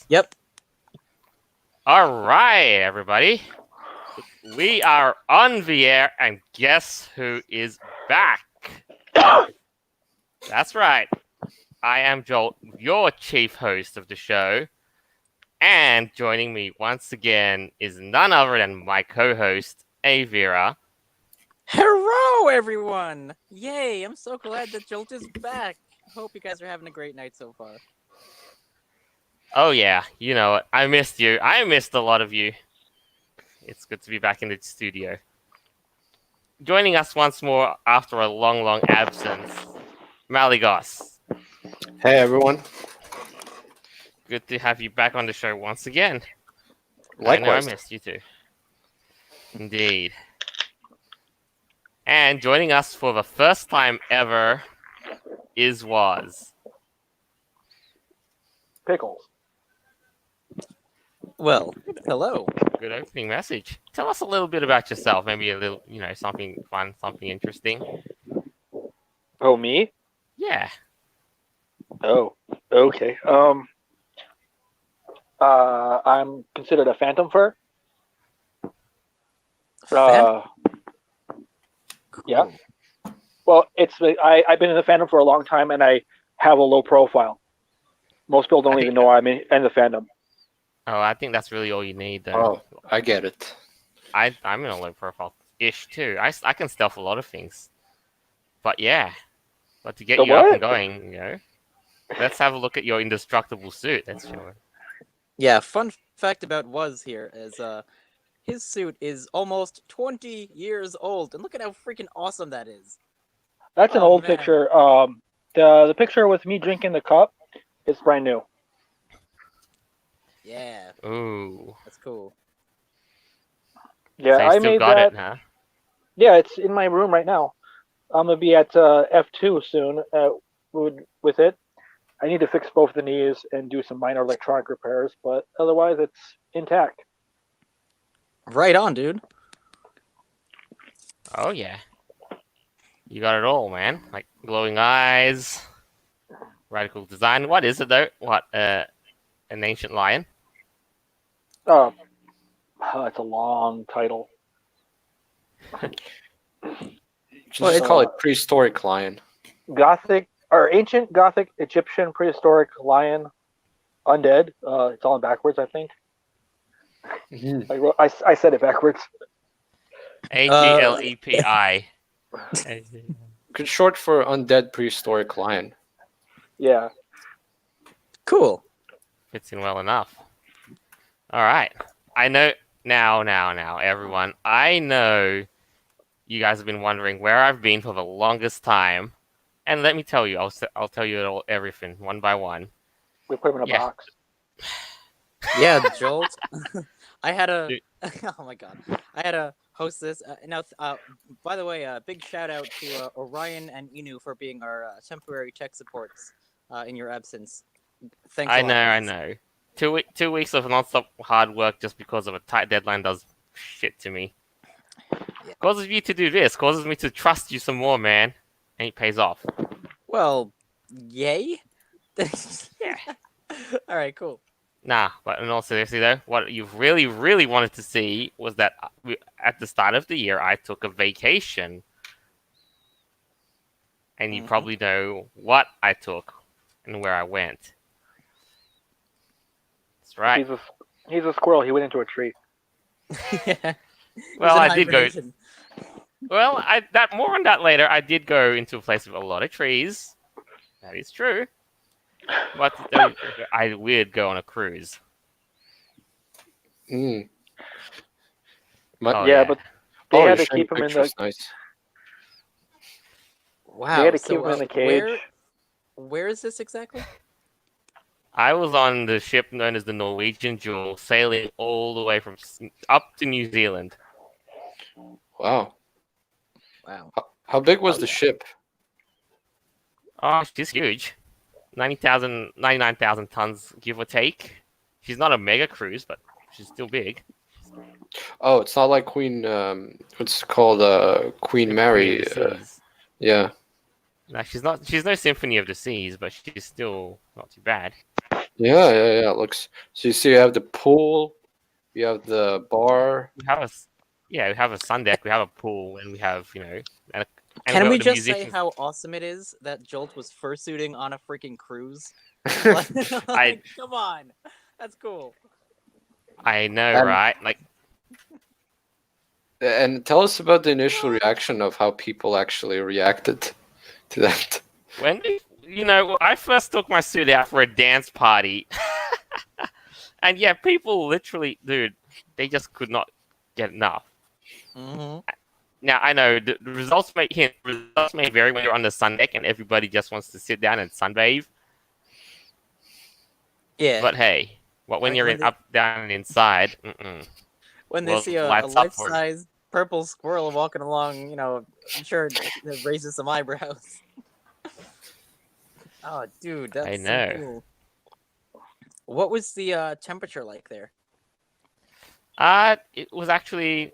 Yep. All right, everybody. We are on the air, and guess who is back? That's right. I am Jolt, your chief host of the show. And joining me once again is none other than my co-host, Avira. Hello, everyone! Yay! I'm so glad that Jolt is back. Hope you guys are having a great night so far. Oh yeah, you know it. I missed you. I missed a lot of you. It's good to be back in the studio. Joining us once more after a long absence, Maligos. Hey everyone. Good to have you back on the show once again. Likewise. I know I missed you too. Indeed. And joining us for the first time ever was Pickles. Well, hello. good opening message. Tell us a little bit about yourself. Maybe a little, something fun, something interesting. Oh, me? Yeah. Oh, okay. I'm considered a phantom fur. Yeah. Well, I've been in the fandom for a long time, and I have a low profile. Most people don't even know I'm in the fandom. Oh, I think that's really all you need, though. Oh, I get it. I'm in a low profile-ish, too. I can stealth a lot of things. But yeah. But to get you up and going, let's have a look at your indestructible suit. That's sure. Yeah, fun fact about Wuz here is his suit is almost 20 years old, and look at how freaking awesome that is. That's an old picture. The picture with me drinking the cup is brand new. Yeah. Ooh. That's cool. Yeah, so I made that. It, huh? Yeah, it's in my room right now. I'm gonna be at F2 soon with it. I need to fix both the knees and do some minor electronic repairs, but otherwise it's intact. Right on, dude. Oh yeah. You got it all, man. Like glowing eyes, radical design. What is it though? What? An ancient lion? It's a long title. Just call it prehistoric lion. Gothic or ancient Gothic Egyptian prehistoric lion, undead. It's all backwards, I think. Mm-hmm. I said it backwards. AGLEPI. Good short for undead prehistoric lion. Yeah. Cool. Fits in well enough. All right. I know now, everyone. I know you guys have been wondering where I've been for the longest time, and let me tell you, I'll tell you everything one by one. We put them in a box. Yeah, Jolt. I had a. Oh my god! I had to host this. Now, by the way, big shout out to Orion and Inu for being our temporary tech supports in your absence. Thanks. I know. 2 weeks of non-stop hard work just because of a tight deadline does shit to me. Yeah. Causes you to do this. Causes me to trust you some more, man. And it pays off. Well, yay. Yeah. All right, cool. Nah, but in all seriously though, what you really wanted to see was that at the start of the year, I took a vacation. And you probably know what I took and where I went. That's right. He's a squirrel. He went into a tree. Yeah. Well, I did go. Well, more on that later. I did go into a place with a lot of trees. That is true. But I did go on a cruise. Mm. But they had to keep him in the. Nice. Wow. They had to keep him in the cage. Where is this exactly? I was on the ship known as the Norwegian Jewel, sailing all the way from up to New Zealand. Wow. Wow. How big was the ship? Oh, she's huge. 99,000 tons, give or take. She's not a mega cruise, but she's still big. Oh, it's not like Queen. What's called Queen Mary? Yeah. No, she's not. She's no Symphony of the Seas, but she's still not too bad. Yeah. It looks. So you see, you have the pool, you have the bar. We have we have a sun deck, we have a pool, and we have and Can got we the just say musicians. how awesome it is that Jolt was fursuiting on a freaking cruise? Like, come on, that's cool. I know, And- right? Like, And tell us about the initial reaction of how people actually reacted to that. when I first took my suit out for a dance party, and yeah, people literally, dude, they just could not get enough. Mm-hmm. Now I know the results may vary when you're on the sun deck and everybody just wants to sit down and sunbathe. Yeah, But hey, when you're when up, down, and inside, when they well, see a lights up for you. life-size purple squirrel walking along, I'm sure it raises some eyebrows. Oh, dude, that's I so know. cool. What was the temperature like there? It was actually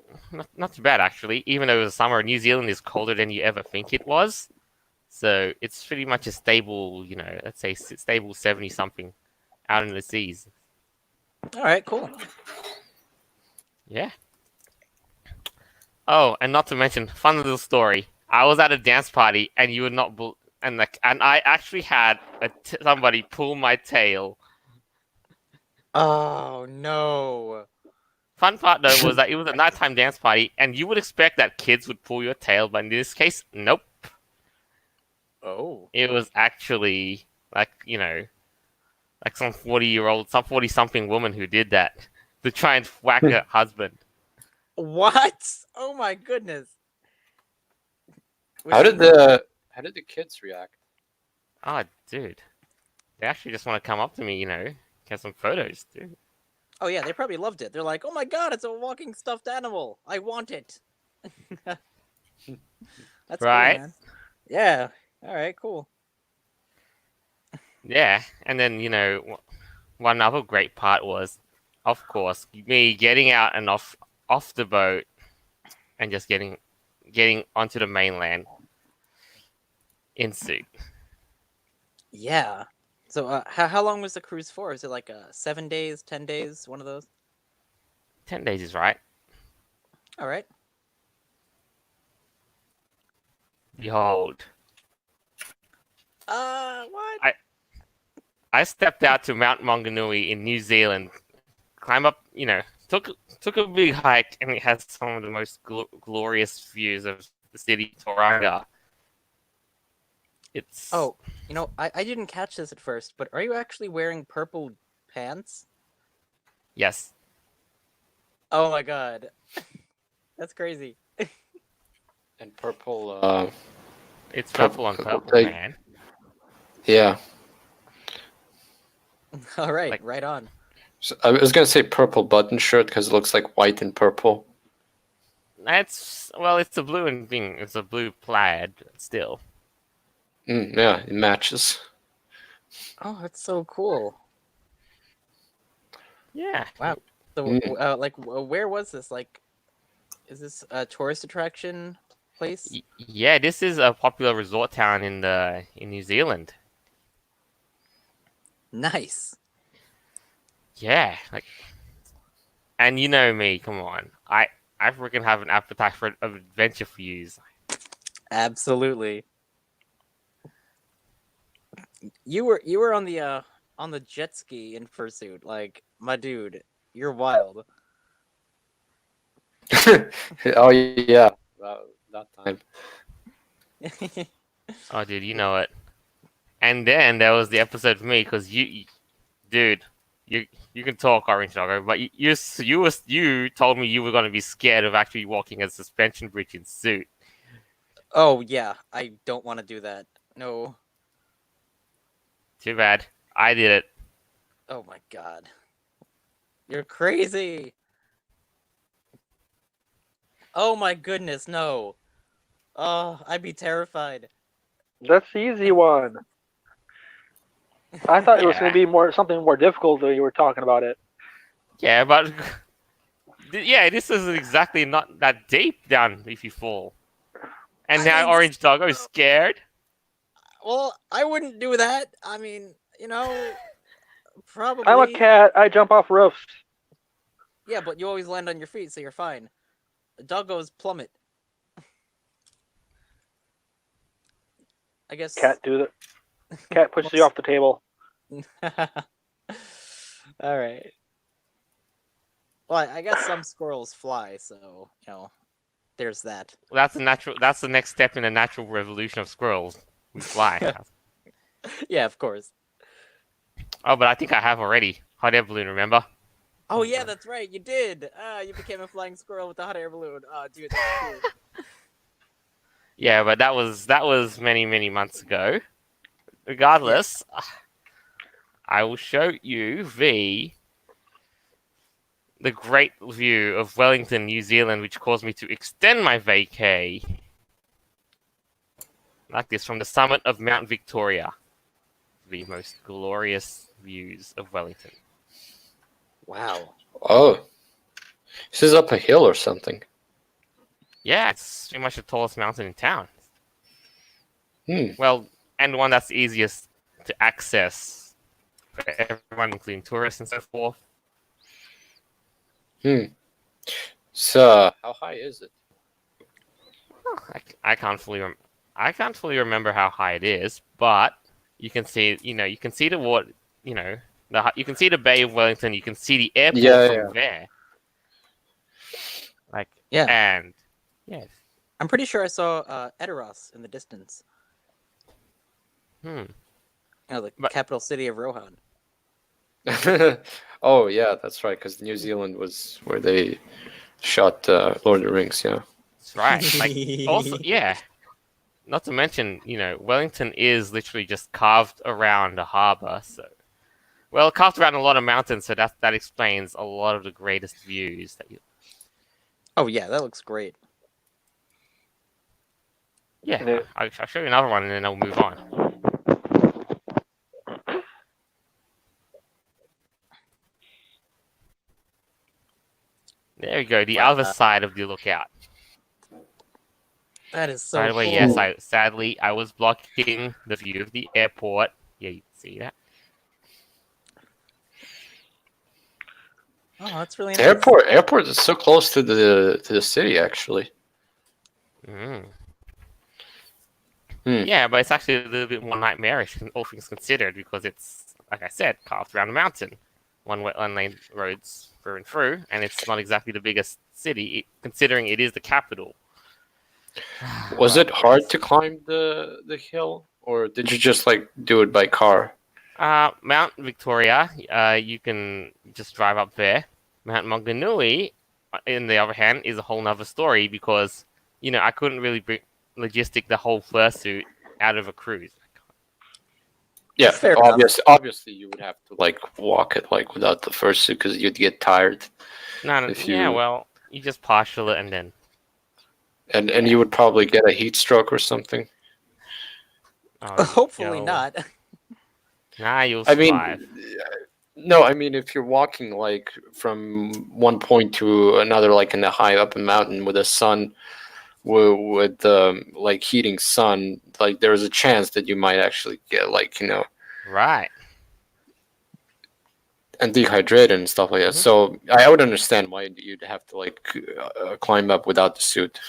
not too bad actually. Even though it was summer, New Zealand is colder than you ever think it was. So it's pretty much a stable, let's say stable 70 something out in the seas. All right, cool. Yeah. Oh, and not to mention, fun little story. I was at a dance party, and you would not, and I actually had somebody pull my tail. Oh no. Fun part though was that it was a nighttime dance party, and you would expect that kids would pull your tail, but in this case, nope. Oh. It was actually like some 40-year-old, some 40-something woman who did that to try and whack her husband. What? Oh my goodness. How did the kids react? Oh, dude, they actually just want to come up to me, get some photos, dude. Oh yeah, they probably loved it. They're like, "Oh my god, it's a walking stuffed animal. I want it." That's Right? cool, man. Yeah. All right, cool. Yeah, and then one other great part was, of course, me getting out and off the boat, and just getting onto the mainland in suit. Yeah. So, how long was the cruise for? Is it like 7 days, 10 days, one of those? 10 days is right. All right. Behold, What? I stepped out to Mount Maunganui in New Zealand, climb up, took a big hike, and it has some of the most glorious views of the city of Tauranga. It's Oh, I didn't catch this at first, but are you actually wearing purple pants? yes. Oh my god. That's crazy. And purple. It's purple on purple, like- man. Yeah. All right, Like- right on. So I was gonna say purple button shirt because it looks like white and purple. It's a blue and thing. It's a blue plaid still. Yeah, it matches. Oh, that's so cool. Yeah. Wow. So, Mm. where was this? Like, is this a tourist attraction place? Yeah, this is a popular resort town in New Zealand. Nice. Yeah, and you know me, come on. I freaking have an appetite for adventure for yous. Absolutely. You were on the jet ski in fursuit, like my dude. You're wild. Oh yeah, that time. Oh, dude, you know it. And then there was the episode for me because dude, you can talk Orange Doggo, but you told me you were gonna be scared of actually walking a suspension bridge in suit. Oh yeah, I don't want to do that. No. Too bad. I did it. Oh my god. You're crazy. Oh my goodness, no. Oh, I'd be terrified. That's the easy one. I thought it was Yeah. going to be something more difficult when you were talking about it. Yeah, but yeah, this is exactly not that deep down if you fall. And I now mean, Orange Doggo is scared. Well, I wouldn't do that. I mean, Probably. I'm a cat. I jump off roofs. Yeah, but you always land on your feet, so you're fine. Doggos plummet. I guess. Cat do that. Cat pushes you off the table. All right. Well, I guess some squirrels fly, so there's that. That's the next step in the natural revolution of squirrels. We fly. Yeah, of course. Oh, but I think I have already. Hot air balloon, remember? Oh yeah, that's right. You did. You became a flying squirrel with the hot air balloon. Oh, dude, that's cool. Yeah, but that was many months ago. Regardless, I will show you the great view of Wellington, New Zealand, which caused me to extend my vacay. Like this, from the summit of Mount Victoria. The most glorious views of Wellington. Wow. Oh, this is up a hill or something. Yeah, it's pretty much the tallest mountain in town. Hmm. Well, and one that's easiest to access for everyone, including tourists and so forth. So, how high is it? I can't fully remember how high it is, but you can see, you can see the water, you can see the Bay of Wellington, you can see the airport from there. Yeah. And yeah. I'm pretty sure I saw Eteros in the distance. The capital city of Rohan. Oh yeah, that's right. Because New Zealand was where they shot Lord of the Rings. Yeah. That's right. Also, yeah. Not to mention, Wellington is literally just carved around a harbor. So, carved around a lot of mountains. So that explains a lot of the greatest views that you. Oh yeah, that looks great. Yeah, I'll show you another one and then I'll move on. There we go, the other side of the lookout. That is so By the way, cool. yes, sadly, I was blocking the view of the airport. Yeah, you can see that. Oh, that's really nice. Airport is so close to the city, actually. Yeah, but it's actually a little bit more nightmarish, all things considered, because it's, like I said, carved around a mountain. One lane roads through and through, and it's not exactly the biggest city, considering it is the capital. Was it hard to climb the hill, or did you just do it by car? Mount Victoria, you can just drive up there. Mount Maunganui, on the other hand, is a whole nother story because, I couldn't really logistic the whole fursuit out of a cruise. Yeah, Fair obviously you would have to walk it without the fursuit because you'd get tired. No, you just partial it and then. And you would probably get a heat stroke or something. Hopefully not. Nah, you'll survive. No, I mean if you're walking from one point to another, in the high up a mountain with a sun, with heating sun, there's a chance that you might actually get Right. and dehydrated and stuff like that. So I would understand why you'd have to climb up without the suit.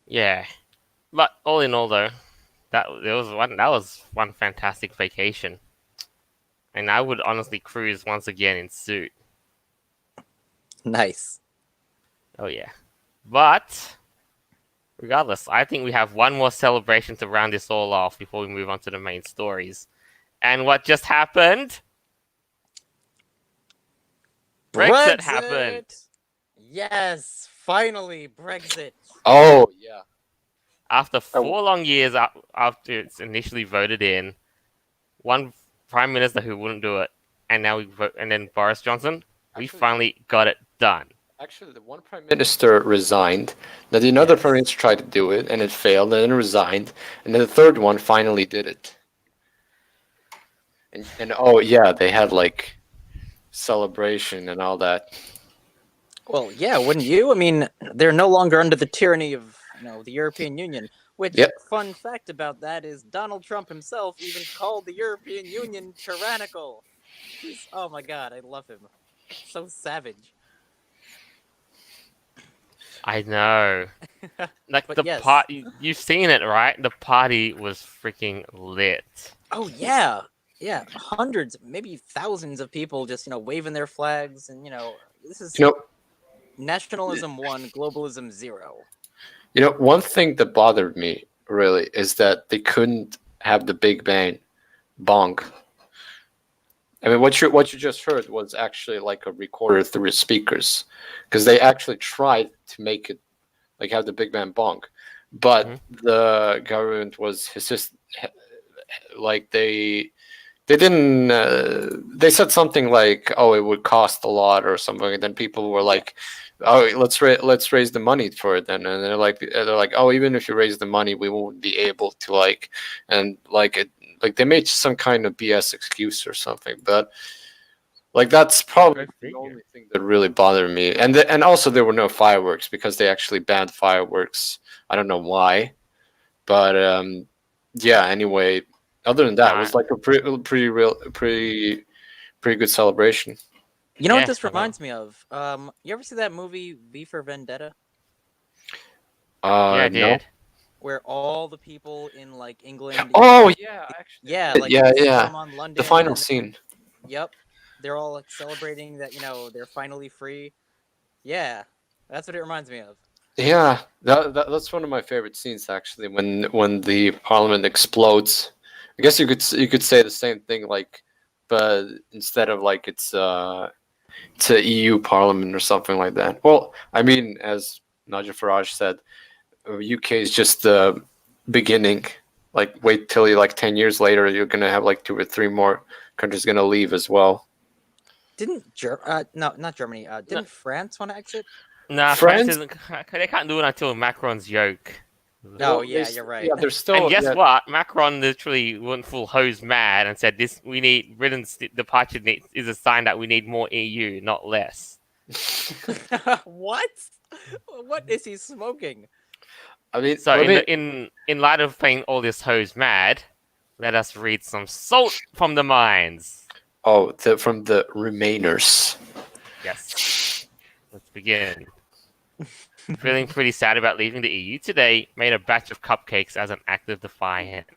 Yeah, but all in all, though, that was one fantastic vacation, and I would honestly cruise once again in suit. Nice. Oh yeah, but regardless, I think we have one more celebration to round this all off before we move on to the main stories. And what just happened? Brexit happened. Yes, finally Brexit. Oh yeah. After 4 long years after it's initially voted in, one prime minister who wouldn't do it, and then Boris Johnson, we finally got it done. Actually, the one prime minister resigned. Then the other prime minister tried to do it, and it failed, and then resigned, and then the third one finally did it. And oh yeah, they had celebration and all that. Well, yeah, wouldn't you? I mean, they're no longer under the tyranny of the European Union. Which, Yep. fun fact about that is Donald Trump himself even called the European Union tyrannical. He's, oh my god, I love him. So savage. I know. Like But the yes. party, you've seen it, right? The party was freaking lit. Oh yeah, yeah, hundreds, maybe thousands of people just waving their flags, and this is You know, nationalism 1, globalism 0. one thing that bothered me really is that they couldn't have the Big Bang bonk. I mean, what you just heard was actually like a recorder through speakers, because they actually tried to make it like have the Big Bang bonk, but the government was like they didn't. They said something like, "Oh, it would cost a lot" or something, and then people were like, "Oh, let's raise the money for it." Then, and they're like, "Oh, even if you raise the money, we won't be able to like," and like it. Like they made some kind of BS excuse or something, but like that's probably the only thing that really bothered me. And also there were no fireworks because they actually banned fireworks. I don't know why, but yeah. Anyway, other than that, it was like a pretty good celebration. You know Yeah, what this I know. reminds me of? You ever see that movie V for Vendetta, Yeah, I No. did. where all the people in like England? Oh yeah, actually. Yeah, like Yeah, they yeah. storm on London. The final and scene. Yep, they're all like celebrating that they're finally free. Yeah, that's what it reminds me of. Yeah, that's one of my favorite scenes actually. When the parliament explodes, I guess you could say the same thing, like, but instead of like it's a EU parliament or something like that. Well, I mean, as Nigel Farage said, UK is just the beginning. Like, wait till you like 10 years later, you're gonna have like 2 or 3 more countries gonna leave as well. Didn't no, not Germany. Didn't France want to exit? Nah, France isn't. They can't do it until Macron's joke. Oh yeah, you're right. Yeah, they're still. And guess yeah, what? Macron literally went full hose mad and said, "This we need Britain's departure is a sign that we need more EU, not less." What? What is he smoking? I mean, So in light of playing all this hose mad, let us read some salt from the mines. oh, from the Remainers. Yes. Let's begin. Feeling pretty sad about leaving the EU today, made a batch of cupcakes as an act of defiance.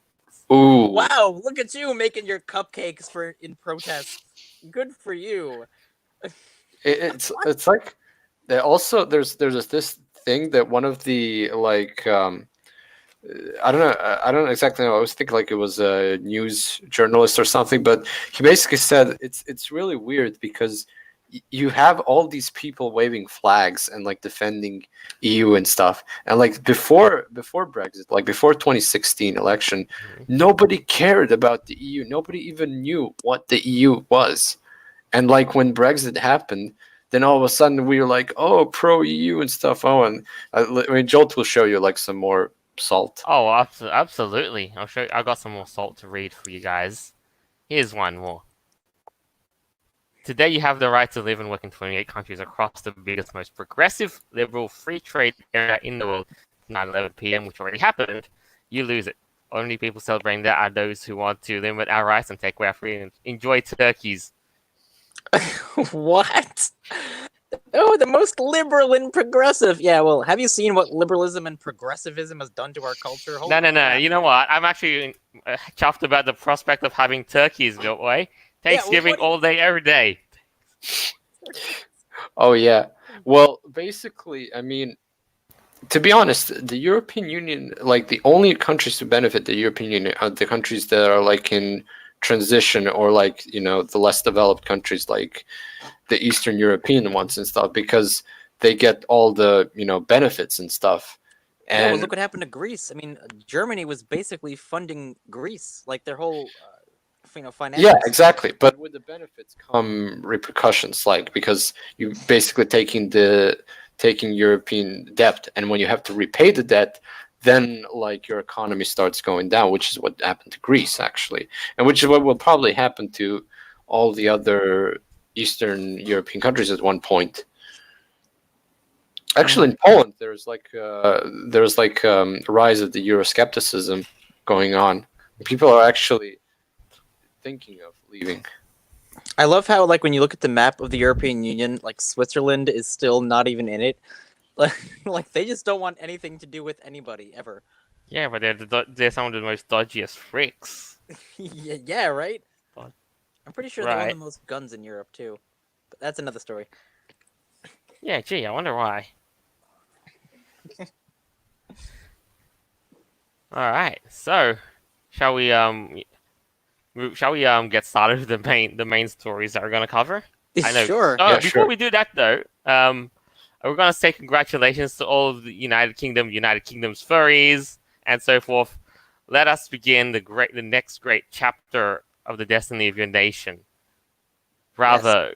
Ooh. Wow, look at you making your cupcakes in protest. Good for you. It's like there's this thing that one of the like I don't exactly know. I was thinking like it was a news journalist or something, but he basically said it's really weird because you have all these people waving flags and like defending EU and stuff, and like before Brexit, like before 2016 election, nobody cared about the EU. Nobody even knew what the EU was, and like when Brexit happened, then all of a sudden we were like, oh, pro EU and stuff. Oh, and I mean, Jolt will show you like some more salt. Oh, absolutely. I'll show you. I got some more salt to read for you guys. Here's one more. Today you have the right to live and work in 28 countries across the biggest, most progressive, liberal, free trade area in the world. 9/11 p.m., which already happened. You lose it. Only people celebrating that are those who want to limit our rights and take away our freedom. Enjoy turkeys. What? Oh, the most liberal and progressive. Yeah, well, have you seen what liberalism and progressivism has done to our culture? No. You know what? I'm actually chuffed about the prospect of having turkeys built away. Thanksgiving all day, every day. Oh yeah. Well, basically, I mean, to be honest, the European Union, like the only countries to benefit the European Union are the countries that are like in transition, or like the less developed countries, like the Eastern European ones and stuff, because they get all the benefits and stuff. And yeah, well, look what happened to Greece. I mean, Germany was basically funding Greece, like their whole financial. yeah, exactly. But with the benefits come repercussions, like because you basically taking European debt, and when you have to repay the debt, then like your economy starts going down, which is what happened to Greece actually, and which is what will probably happen to all the other Eastern European countries at one point. Actually, in Poland, there's like a rise of the Euroscepticism going on. People are actually thinking of leaving. I love how, like, when you look at the map of the European Union, like, Switzerland is still not even in it. Like, they just don't want anything to do with anybody ever. Yeah, but they're some of the most dodgiest freaks. Yeah, right. But- I'm pretty sure they own Right. the most guns in Europe too. But that's another story. Yeah, gee, I wonder why. All right, so shall we get started with the main stories that we're gonna cover? I know. Sure. Oh, Yeah, before sure. we do that though, we're gonna say congratulations to all of the United Kingdom's furries, and so forth. Let us begin the next great chapter of the destiny of your nation. Bravo!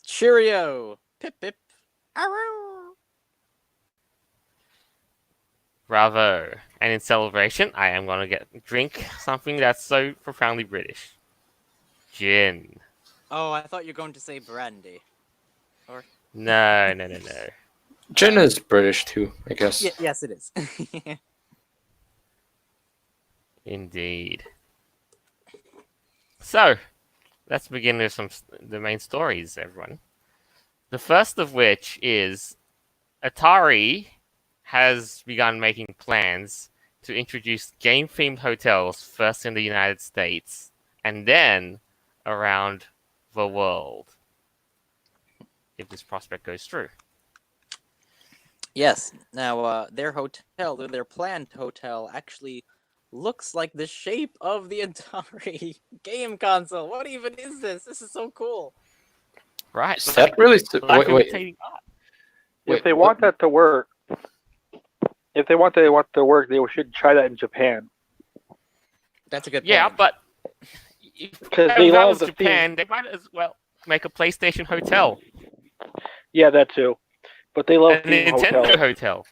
Cheerio. Pip pip. Arrow. Bravo! And in celebration, I am gonna drink something that's so profoundly British. Gin. Oh, I thought you were going to say brandy. No. Gin is British too, I guess. Yes, it is. Indeed. So, let's begin with the main stories, everyone. The first of which is Atari has begun making plans to introduce game-themed hotels first in the United States and then around the world, if this prospect goes through. Yes. Now, their planned hotel, actually looks like the shape of the Atari game console. What even is this? This is so cool. Right. Is that really? Like Wait. imitating art. Wait, If they what- want that to work, they should try that in Japan. That's a good point. Yeah, but if Because that they love was the Japan, they might as well make a PlayStation hotel, Yeah, that too. But they love a theme Nintendo hotels. hotel.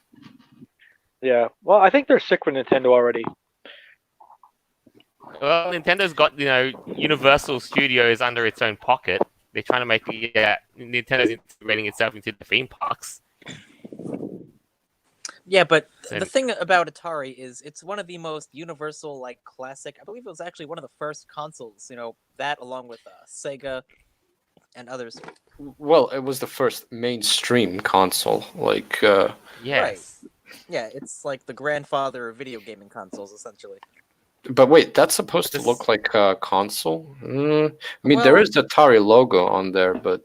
Yeah. Well, I think they're sick with Nintendo already. Well, Nintendo's got Universal Studios under its own pocket. They're trying to make Nintendo's integrating itself into the theme parks. Yeah, but So- the thing about Atari is it's one of the most universal, like, classic. I believe it was actually one of the first consoles. That along with Sega and others. Well, it was the first mainstream console. Like, Yes. Yeah, it's like the grandfather of video gaming consoles, essentially. but wait, that's supposed to This- look like a console. I mean, there Well- is the Atari logo on there, but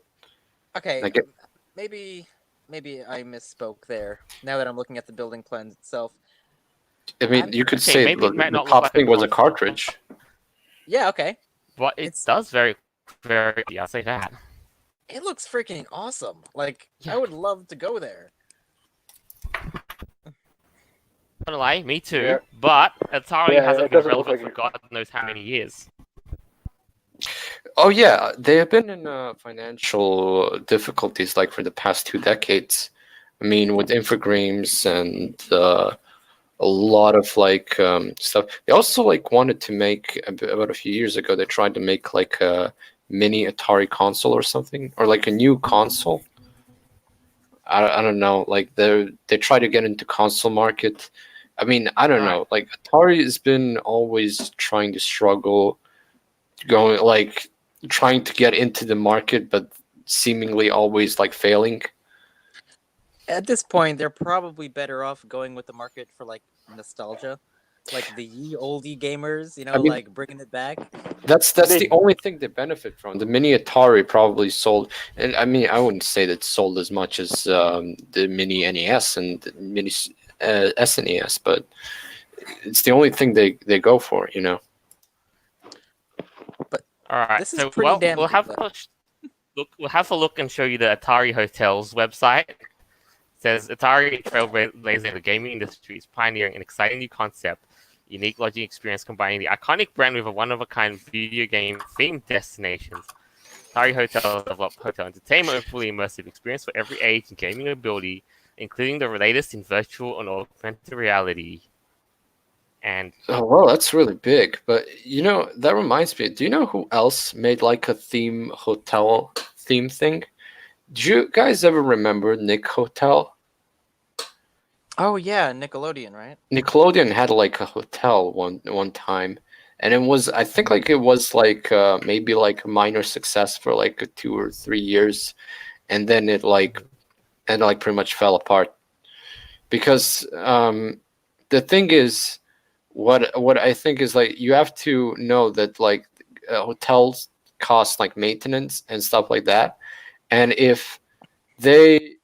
Okay, Like it- maybe I misspoke there. Now that I'm looking at the building plans itself. I mean, you could Okay, say maybe it might the not look top like a thing was a console. cartridge. Yeah, okay. But it It's- does very, very. I'll say that. It looks freaking awesome. Like, Yeah. I would love to go there. Not gonna lie, me too. Yeah. But Atari Yeah, hasn't it been doesn't look relevant like for God knows how many years. Oh yeah, they have been in financial difficulties like for the past 2 decades. I mean, with Infogrames and a lot of stuff. They also wanted to make about a few years ago. They tried to make like a mini Atari console or something, or like a new console. I don't know. Like they try to get into console market. I mean, I don't know. Like Atari has been always trying to struggle, trying to get into the market, but seemingly always failing. At this point, they're probably better off going with the market for, like, nostalgia. Like the ye oldie gamers, I mean- like bringing it back. That's the only thing they benefit from. The mini Atari probably sold, and I mean, I wouldn't say that sold as much as the mini NES and the mini SNES, but it's the only thing they go for, All right. This is So pretty damn we'll good, have though. we'll have a look and show you the Atari Hotels website. It says Atari trailblazer in the gaming industry is pioneering an exciting new concept, unique lodging experience combining the iconic brand with a one-of-a-kind video game themed destinations. Atari Hotels develop hotel entertainment and fully immersive experience for every age and gaming ability, including the latest in virtual and augmented reality. And Oh well, that's really big. But that reminds me. Do you know who else made like a hotel theme thing? Do you guys ever remember Nick Hotel? Oh yeah, Nickelodeon, right? Nickelodeon had like a hotel one time, and it was, I think, like it was like maybe like a minor success for like 2 or 3 years, and then it like pretty much fell apart because the thing is, what I think is like you have to know that like hotels cost like maintenance and stuff like that, and if they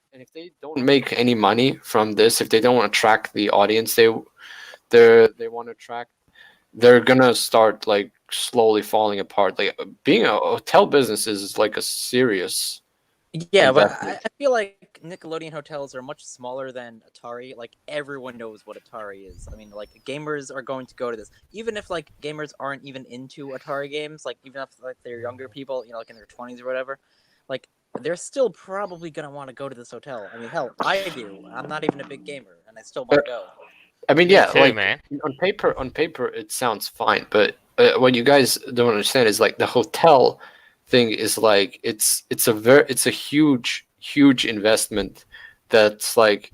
don't make any money from this, if they don't attract the audience they want to attract, they're gonna start like slowly falling apart. Like being a hotel business is like a serious Yeah, but investment. I feel like Nickelodeon hotels are much smaller than Atari. Like everyone knows what Atari is. I mean, like gamers are going to go to this, even if like gamers aren't even into Atari games. Like even if like they're younger people, like in their 20s or whatever, like they're still probably gonna want to go to this hotel. I mean, hell, I do. I'm not even a big gamer, and I still want to go. I mean, Me yeah, too, like man. on paper it sounds fine, but what you guys don't understand is like the hotel thing is like it's a huge investment that's like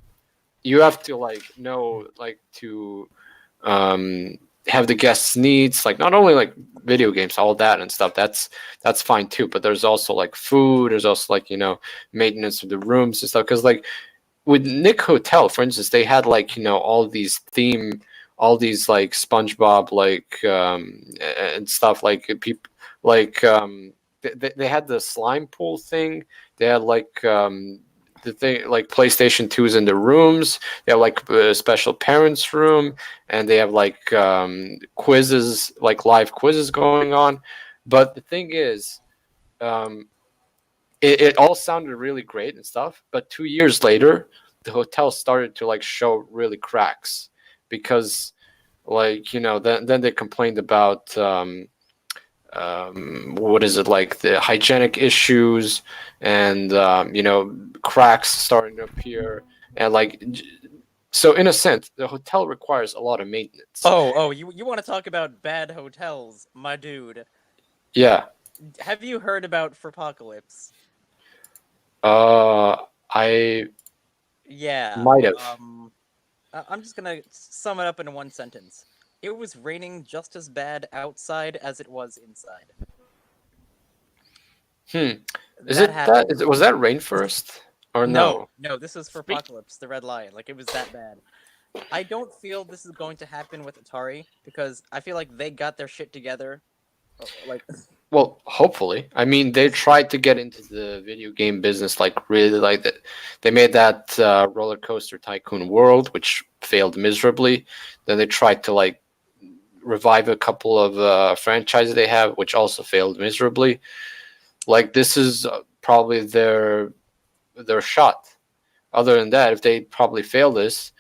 you have to like know like to um have the guests needs, like not only like video games, all that and stuff, that's fine too, but there's also like food, there's also like maintenance of the rooms and stuff, because like with Nick Hotel, for instance, they had like all these like SpongeBob like and stuff like people like they had the slime pool thing. They had like the thing like PlayStation 2s in the rooms. They have like a special parents room, and they have like quizzes, like live quizzes going on. But the thing is, um, it all sounded really great and stuff, but 2 years later the hotel started to like show really cracks because like then they complained about what is it, like the hygienic issues, and cracks starting to appear, and like so in a sense the hotel requires a lot of maintenance. Oh, you want to talk about bad hotels, my dude? Yeah. Have you heard about Furpocalypse? I Yeah. might have. I'm just gonna sum it up in one sentence. It was raining just as bad outside as it was inside. Is That it happened. was that Rainforest or no? No, this is Furpocalypse, the Red Lion. Like, it was that bad. I don't feel this is going to happen with Atari, because I feel like they got their shit together. Like, Well, hopefully. I mean, they tried to get into the video game business, like really, like that. They made that Roller Coaster Tycoon World, which failed miserably. Then they tried to like revive a couple of franchises they have, which also failed miserably. Like this is probably their shot. Other than that, if they probably fail this,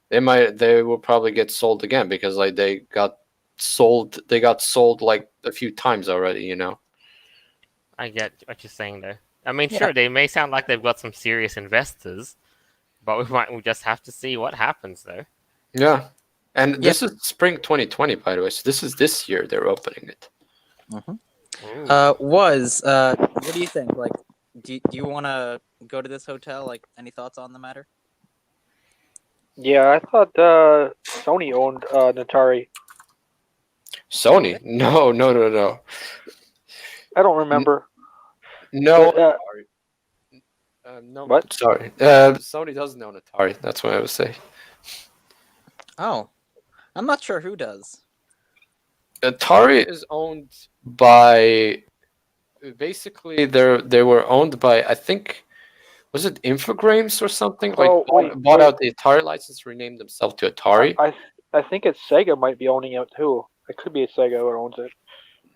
they will probably get sold again, because like they got sold like a few times already. I get what you're saying though. I mean, Yeah. sure, they may sound like they've got some serious investors, but we just have to see what happens though. Yeah. And Yeah. this is spring 2020, by the way, so this is this year they're opening it. Ooh. what do you think? Like, do you want to go to this hotel? Like, any thoughts on the matter? Yeah, I thought Sony owned an Atari. Sony? No. I don't remember. No. But, No. What? Sorry. Sony doesn't own Atari. That's what I would say. Oh, I'm not sure who does. Atari is owned by, basically they were owned by, I think, was it Infogrames or something? Like Oh, wait, bought wait. out the Atari license, renamed themselves to Atari. I think it's Sega might be owning it too. It could be Sega who owns it.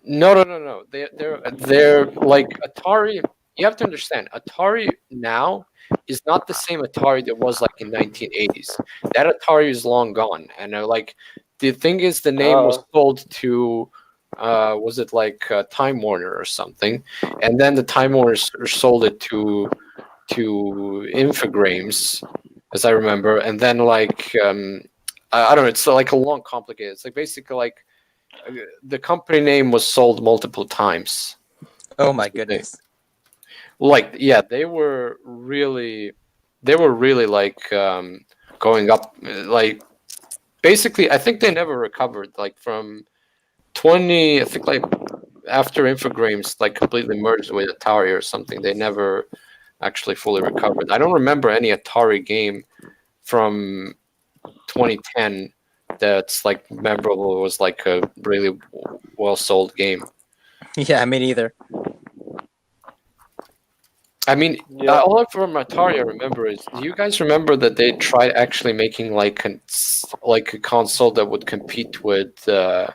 No. They're like Atari. You have to understand, Atari now is not the same Atari that was like in 1980s. That Atari is long gone, and like the thing is, the name was sold to, was it like Time Warner or something, and then the Time Warner sold it to Infogrames, as I remember, and then like I don't know. It's like a long, complicated. It's like basically like the company name was sold multiple times. Oh my goodness. Like, yeah, they were really like going up. Like basically, I think they never recovered. Like from 20, I think like after Infogrames like completely merged with Atari or something, they never actually fully recovered. I don't remember any Atari game from 2010 that's like memorable. It was like a really well sold game. Yeah, me neither. I mean, Yeah. all from Atari I remember is, do you guys remember that they tried actually making like a console that would compete with They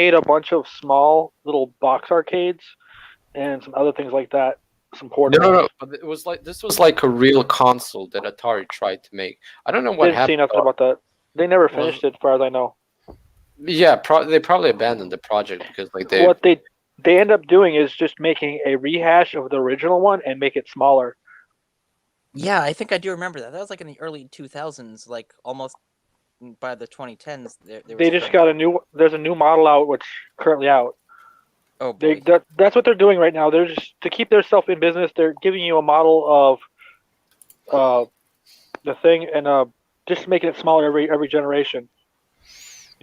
made a bunch of small little box arcades and some other things like that. Some portables. no, but it was like this was like a real console that Atari tried to make. I don't know what Didn't see happened. nothing about that. They never finished it, as far as I know. Yeah, they probably abandoned the project because like What they end up doing is just making a rehash of the original one and make it smaller. Yeah, I think I do remember that. That was like in the early 2000s, like almost by the 2010s. They just got there's a new model out, which currently out. Oh boy. That's what they're doing right now. They're just to keep themselves in business. They're giving you a model of the thing and just making it smaller every generation.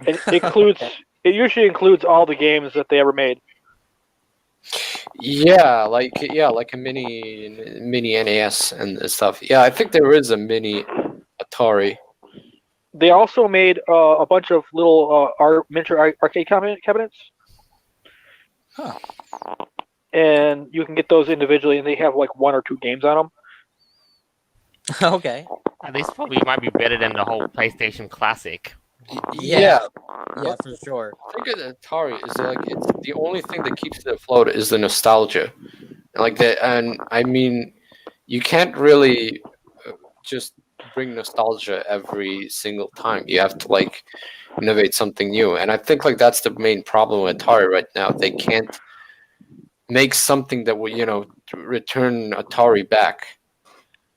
It includes. It usually includes all the games that they ever made. Yeah, like a mini NES and stuff. Yeah, I think there is a mini Atari. They also made a bunch of little miniature arcade cabinets. Huh. And you can get those individually, and they have like 1 or 2 games on them. Okay. These probably might be better than the whole PlayStation Classic. Yeah, for sure. I think at Atari is like it's the only thing that keeps it afloat is the nostalgia, like that. And I mean, you can't really just bring nostalgia every single time. You have to like innovate something new. And I think like that's the main problem with Atari right now. They can't make something that will return Atari back.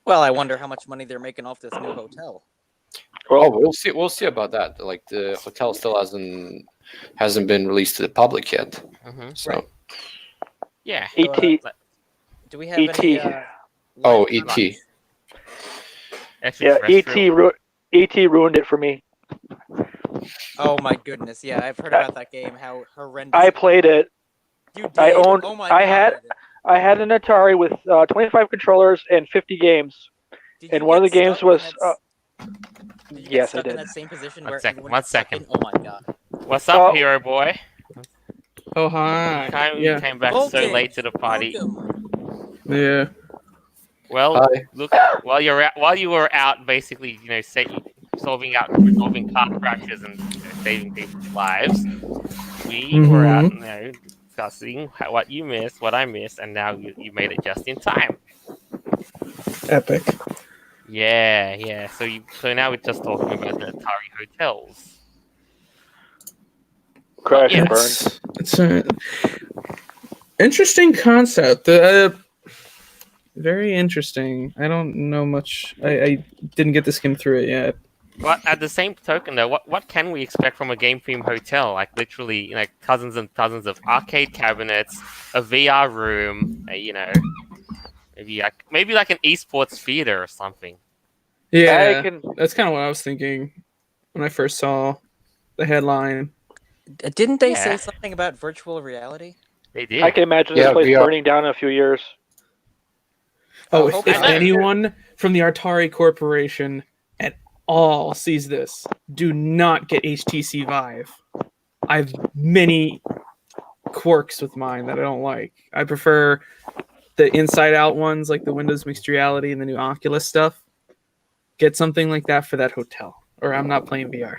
Well, I wonder how much money they're making off this new hotel. Oh, we'll see. We'll see about that. Like the hotel still hasn't been released to the public yet. Mm-hmm. So Right. Yeah. So, ET. Do we have ET. any? oh, live ET. Yeah, ET ruined it for me. Oh my goodness! Yeah, I've heard about that game. How horrendous! I played it. You did? I owned. Oh my I had an Atari with 25 controllers and 50 games. Did and you one of get the games stuck in was. that Did you get Yes, I stuck in did. that same position One where second, everyone one gets stuck second. in? Oh my god! What's up, Oh. hero boy? Oh hi. You came back so Okay, late to the party. Welcome. Yeah. Well, Hi. look, while you were out, basically, resolving car crashes and saving people's lives, we were out, discussing what you missed, what I missed, and now you made it just in time. Epic. Yeah. So now we're just talking about the Atari hotels. Crash Yeah. and burn. It's a interesting concept. Very interesting. I don't know much. I didn't get to skim through it yet. But at the same token, though, what can we expect from a game theme hotel? Like literally, dozens and dozens of arcade cabinets, a VR room, maybe like an esports theater or something. Yeah, I can. that's kind of what I was thinking when I first saw the headline. Didn't they Yeah. say something about virtual reality? They did. I can imagine Yeah, this place VR. burning down in a few years. Oh, I if, hope if not. anyone from the Atari Corporation at all sees this, do not get HTC Vive. I have many quirks with mine that I don't like. I prefer the inside-out ones, like the Windows Mixed Reality and the new Oculus stuff. Get something like that for that hotel, or I'm not playing VR.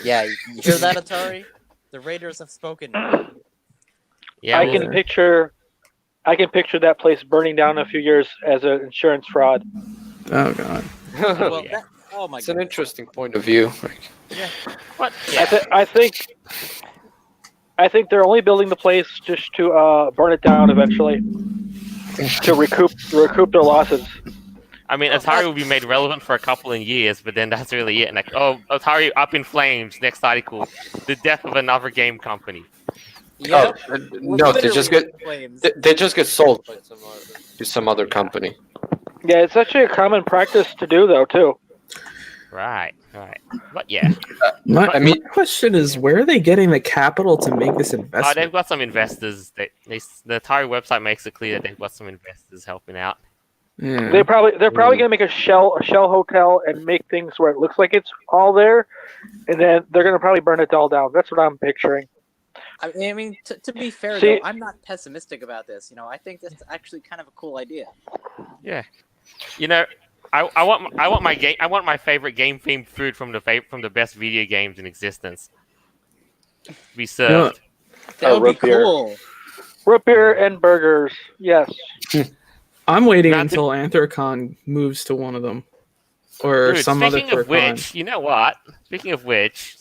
Yeah, you hear that, Atari? The Raiders have spoken. Yeah, I well, can picture that place burning down in a few years as an insurance fraud. Oh god. Well, yeah. oh my It's an goodness. interesting point of view. What? Yeah. I think they're only building the place just to burn it down eventually to recoup their losses. I mean, Atari will be made relevant for a couple of years, but then that's really it. Atari up in flames. Next article: the death of another game company. Yep. No, they just Literally in flames. get sold to some other company. Yeah, it's actually a common practice to do, though, too. Right. But yeah, My question is, where are they getting the capital to make this they've investment? got some investors. The Atari website makes it clear that they've got some investors helping out. Yeah. They're probably gonna make a shell hotel and make things where it looks like it's all there, and then they're gonna probably burn it all down. That's what I'm picturing. I mean, to be fair See- though, I'm not pessimistic about this. I think that's actually kind of a cool idea. Yeah. I want my game. I want my favorite game themed food from the best video games in existence to be served. That would be root beer. cool. Root beer and burgers, yes. I'm waiting Now, until Anthrocon moves to one of them, or Dude, some other speaking of con. which, you know what? Speaking of which,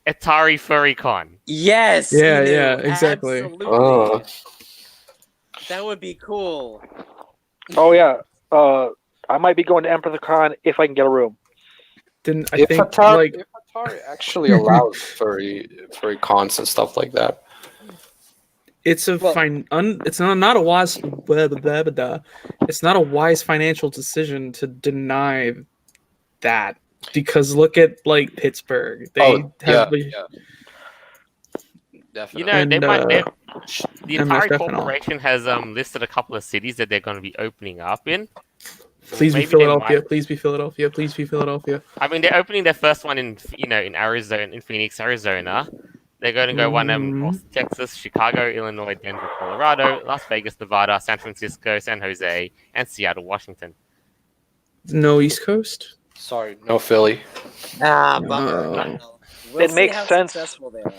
Atari Furry Con. Yes. Yeah, Inu, yeah, exactly. Absolutely. Oh. That would be cool. Oh yeah. I might be going to EmperorCon if I can get a room. Then I If think Atari actually allows furry cons and stuff like that. it's a it's not a wise it's not a wise financial decision to deny that, because look at like Pittsburgh. They have Definitely. And, the MF Atari Definitely. Corporation has listed a couple of cities that they're going to be opening up in. Please be Maybe they Philadelphia. might- Please be Philadelphia. Please be Philadelphia. I mean, they're opening their first one in Arizona, in Phoenix, Arizona. They're going to go one in Texas, Chicago, Illinois, Denver, Colorado, Las Vegas, Nevada, San Francisco, San Jose, and Seattle, Washington. No East Coast. Sorry, no Philly. Bummer. Oh. We'll It see makes how sense. Successful they are.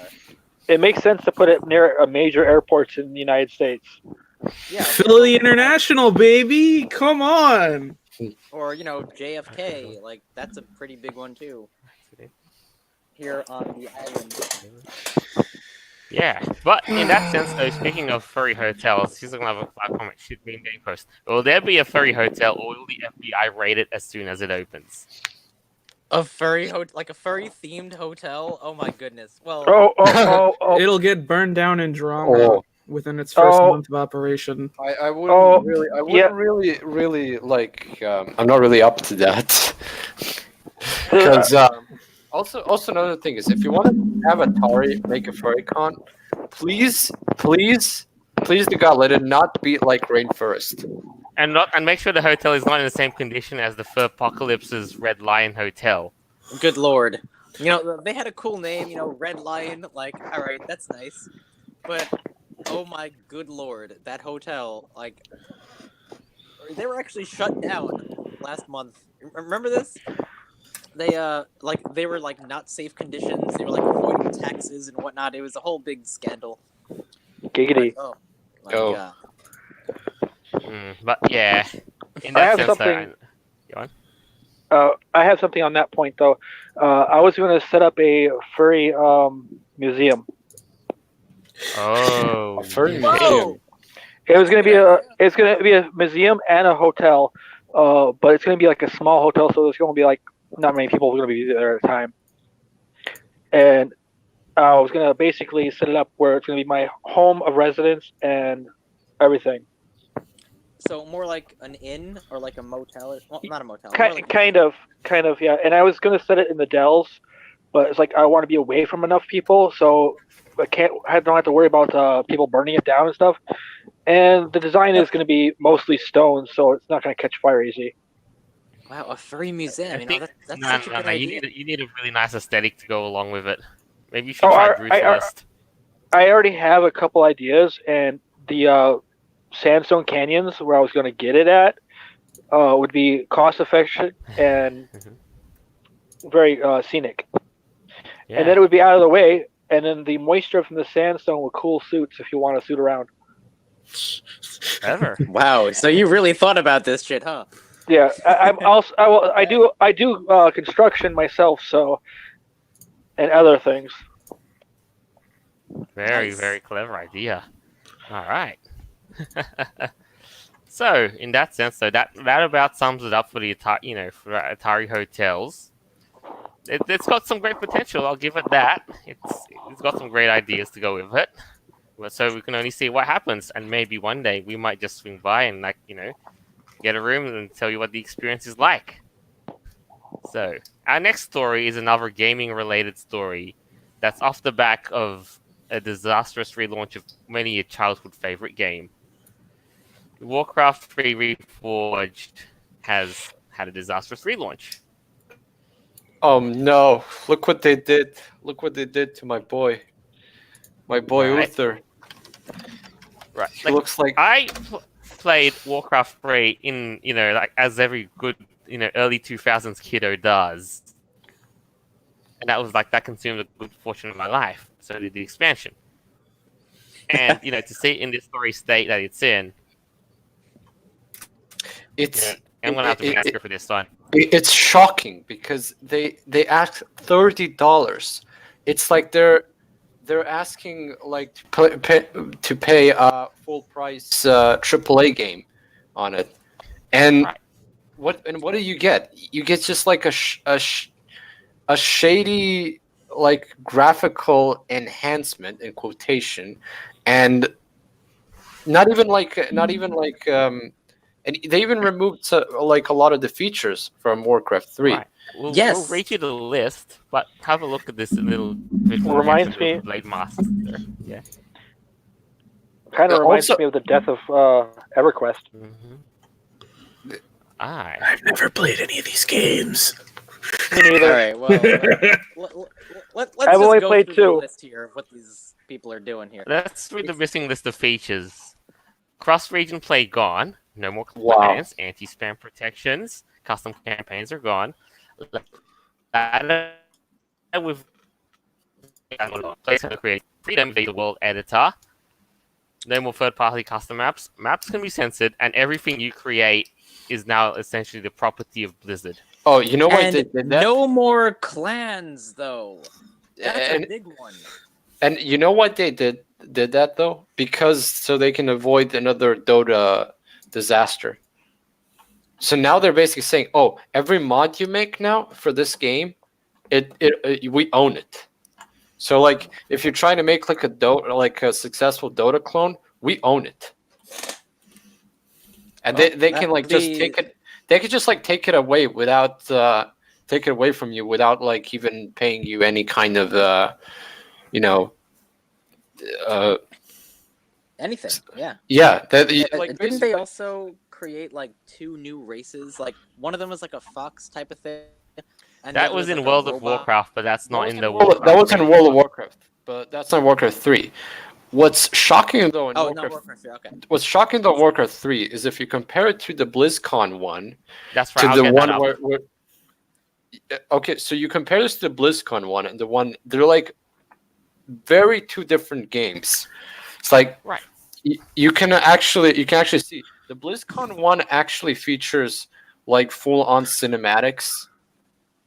It makes sense to put it near a major airports in the United States. Yeah. Philly International, baby. Come on. Or JFK. Like that's a pretty big one too. Here on the island. Yeah, but in that sense, though, speaking of furry hotels, here's another comment. Should be in game post. Will there be a furry hotel, or will the FBI raid it as soon as it opens? A furry like a furry themed hotel. Oh my goodness. Well. Oh. It'll get burned down in drama Oh. within its first Oh. month of operation. I wouldn't really like. I'm not really up to that. Because also another thing is, if you want to have Atari make a furry con, please to God, let it not be like Rainforest. And make sure the hotel is not in the same condition as the Furpocalypse's Red Lion Hotel. Good lord. They had a cool name. Red Lion. Like, all right, that's nice. But oh my good lord, that hotel. Like, they were actually shut down last month. Remember this? They were like not safe conditions. They were like avoiding taxes and whatnot. It was a whole big scandal. Giggity. Oh my Go. god. But yeah, in I that have sense, something- though, I have something on that point though. I was going to set up a furry museum. oh, A furry Whoa! museum. It was going to be a museum and a hotel, but it's going to be like a small hotel, so there's going to be like not many people going to be there at a time. And I was going to basically set it up where it's going to be my home of residence and everything. So more like an inn or like a motel? Well, not a motel. more like Kind of, yeah. And I was going to set it in the Dells, but it's like I want to be away from enough people, so I don't have to worry about people burning it down and stuff. And the design is going to be mostly stone, so it's not going to catch fire easy. Wow, a furry museum. I think That's no, such a no, good no. idea. You need a really nice aesthetic to go along with it. Maybe you should Oh, try I- Brutalist. I already have a couple ideas, and the sandstone canyons where I was going to get it at would be cost effective and very scenic. Yeah. And then it would be out of the way, and then the moisture from the sandstone would cool suits if you want to suit around. Ever. Wow, so you really thought about this shit, huh? Yeah, I do construction myself, so, and other things. Very, Nice. very clever idea. All right. So, in that sense, though, that about sums it up for the Atari, for Atari hotels. It's got some great potential. I'll give it that. It's got some great ideas to go with it. So we can only see what happens, and maybe one day we might just swing by and get a room and tell you what the experience is like. So, our next story is another gaming-related story that's off the back of a disastrous relaunch of many a childhood favorite game. Warcraft 3 Reforged has had a disastrous relaunch. Oh no! Look what they did! Look what they did to my boy Right. Uther. Right. He looks like I played Warcraft 3 in, like as every good, early 2000s kiddo does. And that consumed a good portion of my life. So did the expansion. And, to see it in the story state that it's in, it's I'm going to have to be asking for this one. it's shocking because they asked $30. It's like they're asking like to pay a full price AAA game on it, and Right. what do you get? You get just like a shady like graphical enhancement in quotation, and not even like and they even removed like a lot of the features from Warcraft 3. Right. We'll Yes. read you the list, but have a look at this little visual Reminds enhancement me- of Blade Master. Yeah. Kind of reminds Also- me of the death of EverQuest. Mm-hmm. Aye. I've never played any of these games. Me neither. All right, well, let's I've just only go played through two. the list here of what these people are doing here. Let's read the missing list of features. Cross-region play gone. No more Wow. clients. Anti-spam protections. Custom campaigns are gone. With place to create freedom via the world editor. No more third-party custom maps. Maps can be censored, and everything you create is now essentially the property of Blizzard. Oh, you know why And they did that? no more clans, though. That's and a big one. and you know why they did that though? Because so they can avoid another Dota disaster. So now they're basically saying, "Oh, every mod you make now for this game, we own it." So like, if you're trying to make like a successful Dota clone, we own it, and Well, they can like just take it. They could just like take it away without take it away from you without like even paying you any kind of Anything, yeah. yeah. Didn't they also create like 2 new races? Like one of them was like a fox type of thing. And the That other was in like a World of robot. Warcraft, but that's not in the Well, Warcraft. that was in game. World of Warcraft, but that's not Warcraft 3. What's shocking though in Oh, Warcraft, not Warcraft 3, okay. what's shocking though in Warcraft 3 is if you compare it to the BlizzCon one, That's right. to I'll the get one that up. where okay, so you compare this to the BlizzCon one and the one they're like very two different games. It's like Right. you can actually see the BlizzCon one actually features like full on cinematics.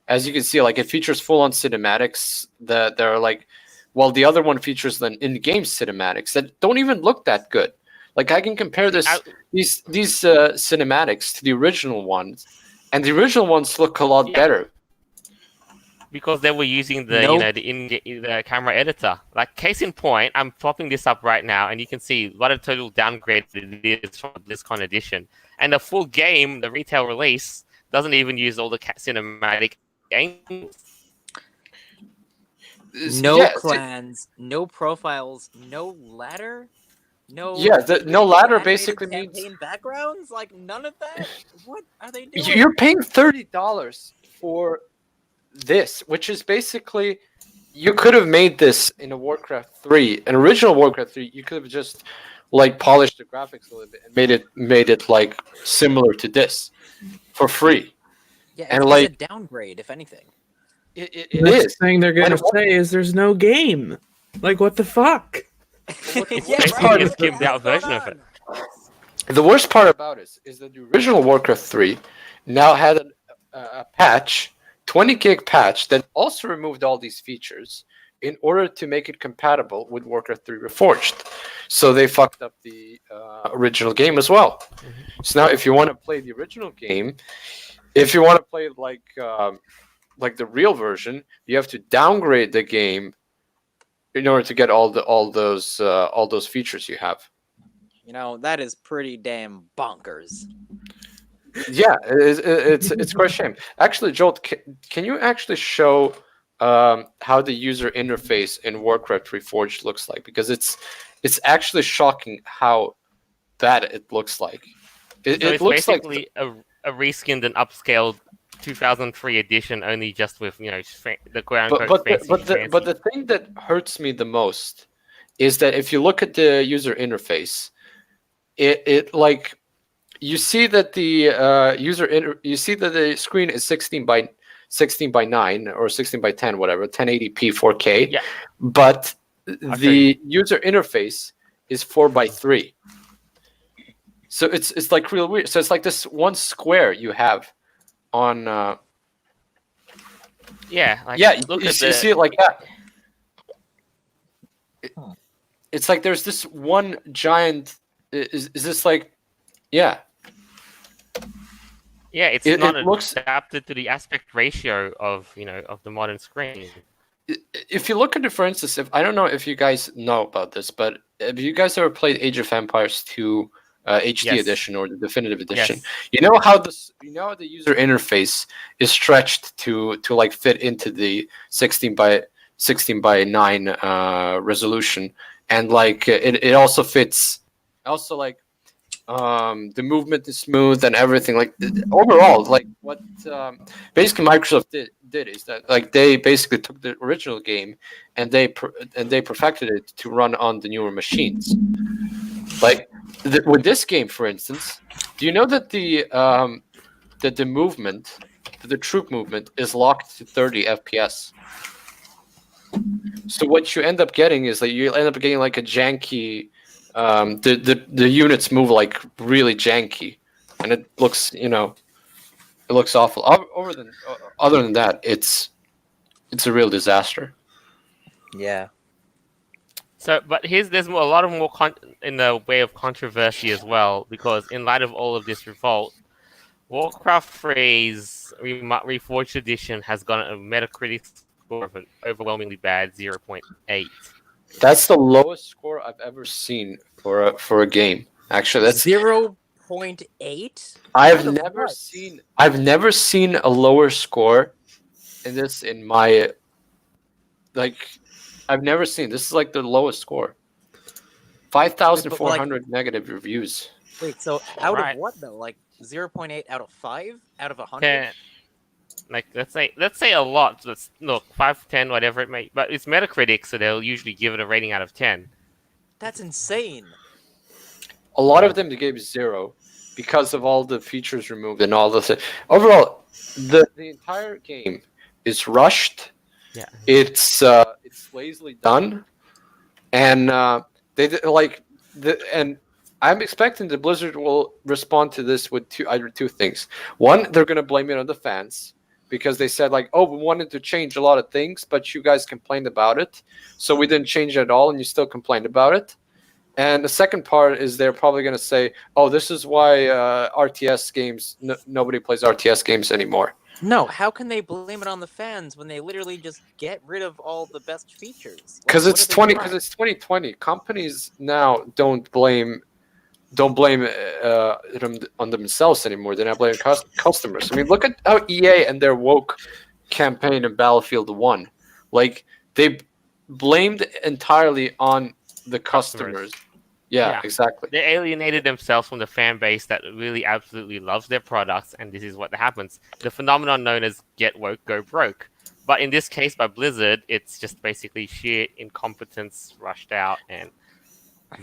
As you can see, like it features full on cinematics that are like, while the other one features then in-game cinematics that don't even look that good. Like I can compare these cinematics to the original ones, and the original ones look a lot better. Because they were using the Nope. the camera editor. Like case in point, I'm popping this up right now, and you can see what a total downgrade it is from the BlizzCon edition. And the full game, the retail release, doesn't even use all the cinematic angles. No Yeah, clans, no profiles, no ladder, no no ladder animated basically means campaign backgrounds. Like none of that. What are they doing? you're paying $30 for this, which is basically you could have made this in a Warcraft 3, an original Warcraft 3. You could have just like polished the graphics a little bit and made it like similar to this for free. Yeah, and it's like a downgrade, if anything. it The next is. thing they're gonna And what- say is there's no game. Like what the fuck? It's Yeah, basically right. a What's skimmed out going version of it. on? The worst part about it is that the original Warcraft 3 now had a patch, 20 gig patch that also removed all these features in order to make it compatible with Warcraft 3 Reforged. So they fucked up the original game as well. So now if you want to play the original game, if you want to play like the real version, you have to downgrade the game in order to get all those features you have. You know, that is pretty damn bonkers. Yeah, it's quite a shame. Actually, Jolt, can you actually show how the user interface in Warcraft Reforged looks like? Because it's actually shocking how bad it looks like. It, So it it's looks like basically a reskinned and upscaled 2003 edition, only just with the quote but unquote but the, fancy but the fancy. but the thing that hurts me the most is that if you look at the user interface, it like you see that the you see that the screen is 16 by 9 or 16 by 10, whatever, 1080p 4K, Yeah. but I'll show you. the user interface is 4 by 3. So it's like real weird. So it's like this one square you have on Yeah, like, yeah, look you at see it like that. It's like there's this one giant. Is this like, yeah? Yeah, it's It not looks. adapted to the aspect ratio of of the modern screen. If you look at it, for instance, if I don't know if you guys know about this, but have you guys ever played Age of Empires 2 HD Yes. edition or the definitive edition? Yes. You know how the user interface is stretched to like fit into the 16 by 9 resolution, and like it also fits. Also, like the movement is smooth and everything. Like overall, like what basically Microsoft did is that like they basically took the original game and they perfected it to run on the newer machines. Like with this game, for instance, do you know that the movement, the troop movement, is locked to 30 FPS? So what you end up getting is like you end up getting like a janky. The units move like really janky, and it looks it looks awful. Other than that, it's a real disaster. Yeah. So, but there's a lot of more in the way of controversy as well, because in light of all of this revolt, Warcraft 3's Reforged edition has got a Metacritic score of an overwhelmingly bad 0.8. That's the lowest score I've ever seen for a game. Actually, that's 0.8. I've never seen a lower score in my like I've never seen. This is like the lowest score. 5,400 negative reviews. Wait, so out Right. of what though? Like 0.8 out of 5 out of 100? 10, like let's say a lot. Let's look 5, 10, whatever it may. But it's Metacritic, so they'll usually give it a rating out of 10. That's insane. A lot of them they gave 0 because of all the features removed and all the overall the entire game is rushed. Yeah. It's lazily done, and and I'm expecting the Blizzard will respond to this with either two things. One, they're gonna blame it on the fans because they said like, oh, we wanted to change a lot of things, but you guys complained about it, so we didn't change it at all, and you still complained about it. And the second part is they're probably going to say, oh, this is why RTS games, nobody plays RTS games anymore. No, how can they blame it on the fans when they literally just get rid of all the best features? Because it's 2020. Companies now don't blame them on themselves anymore. They're not blaming customers. I mean, look at how EA and their woke campaign in Battlefield 1. Like, they blamed entirely on the customers. Yeah, exactly. They alienated themselves from the fan base that really absolutely loves their products, and this is what happens. The phenomenon known as get woke, go broke. But in this case, by Blizzard, it's just basically sheer incompetence rushed out. And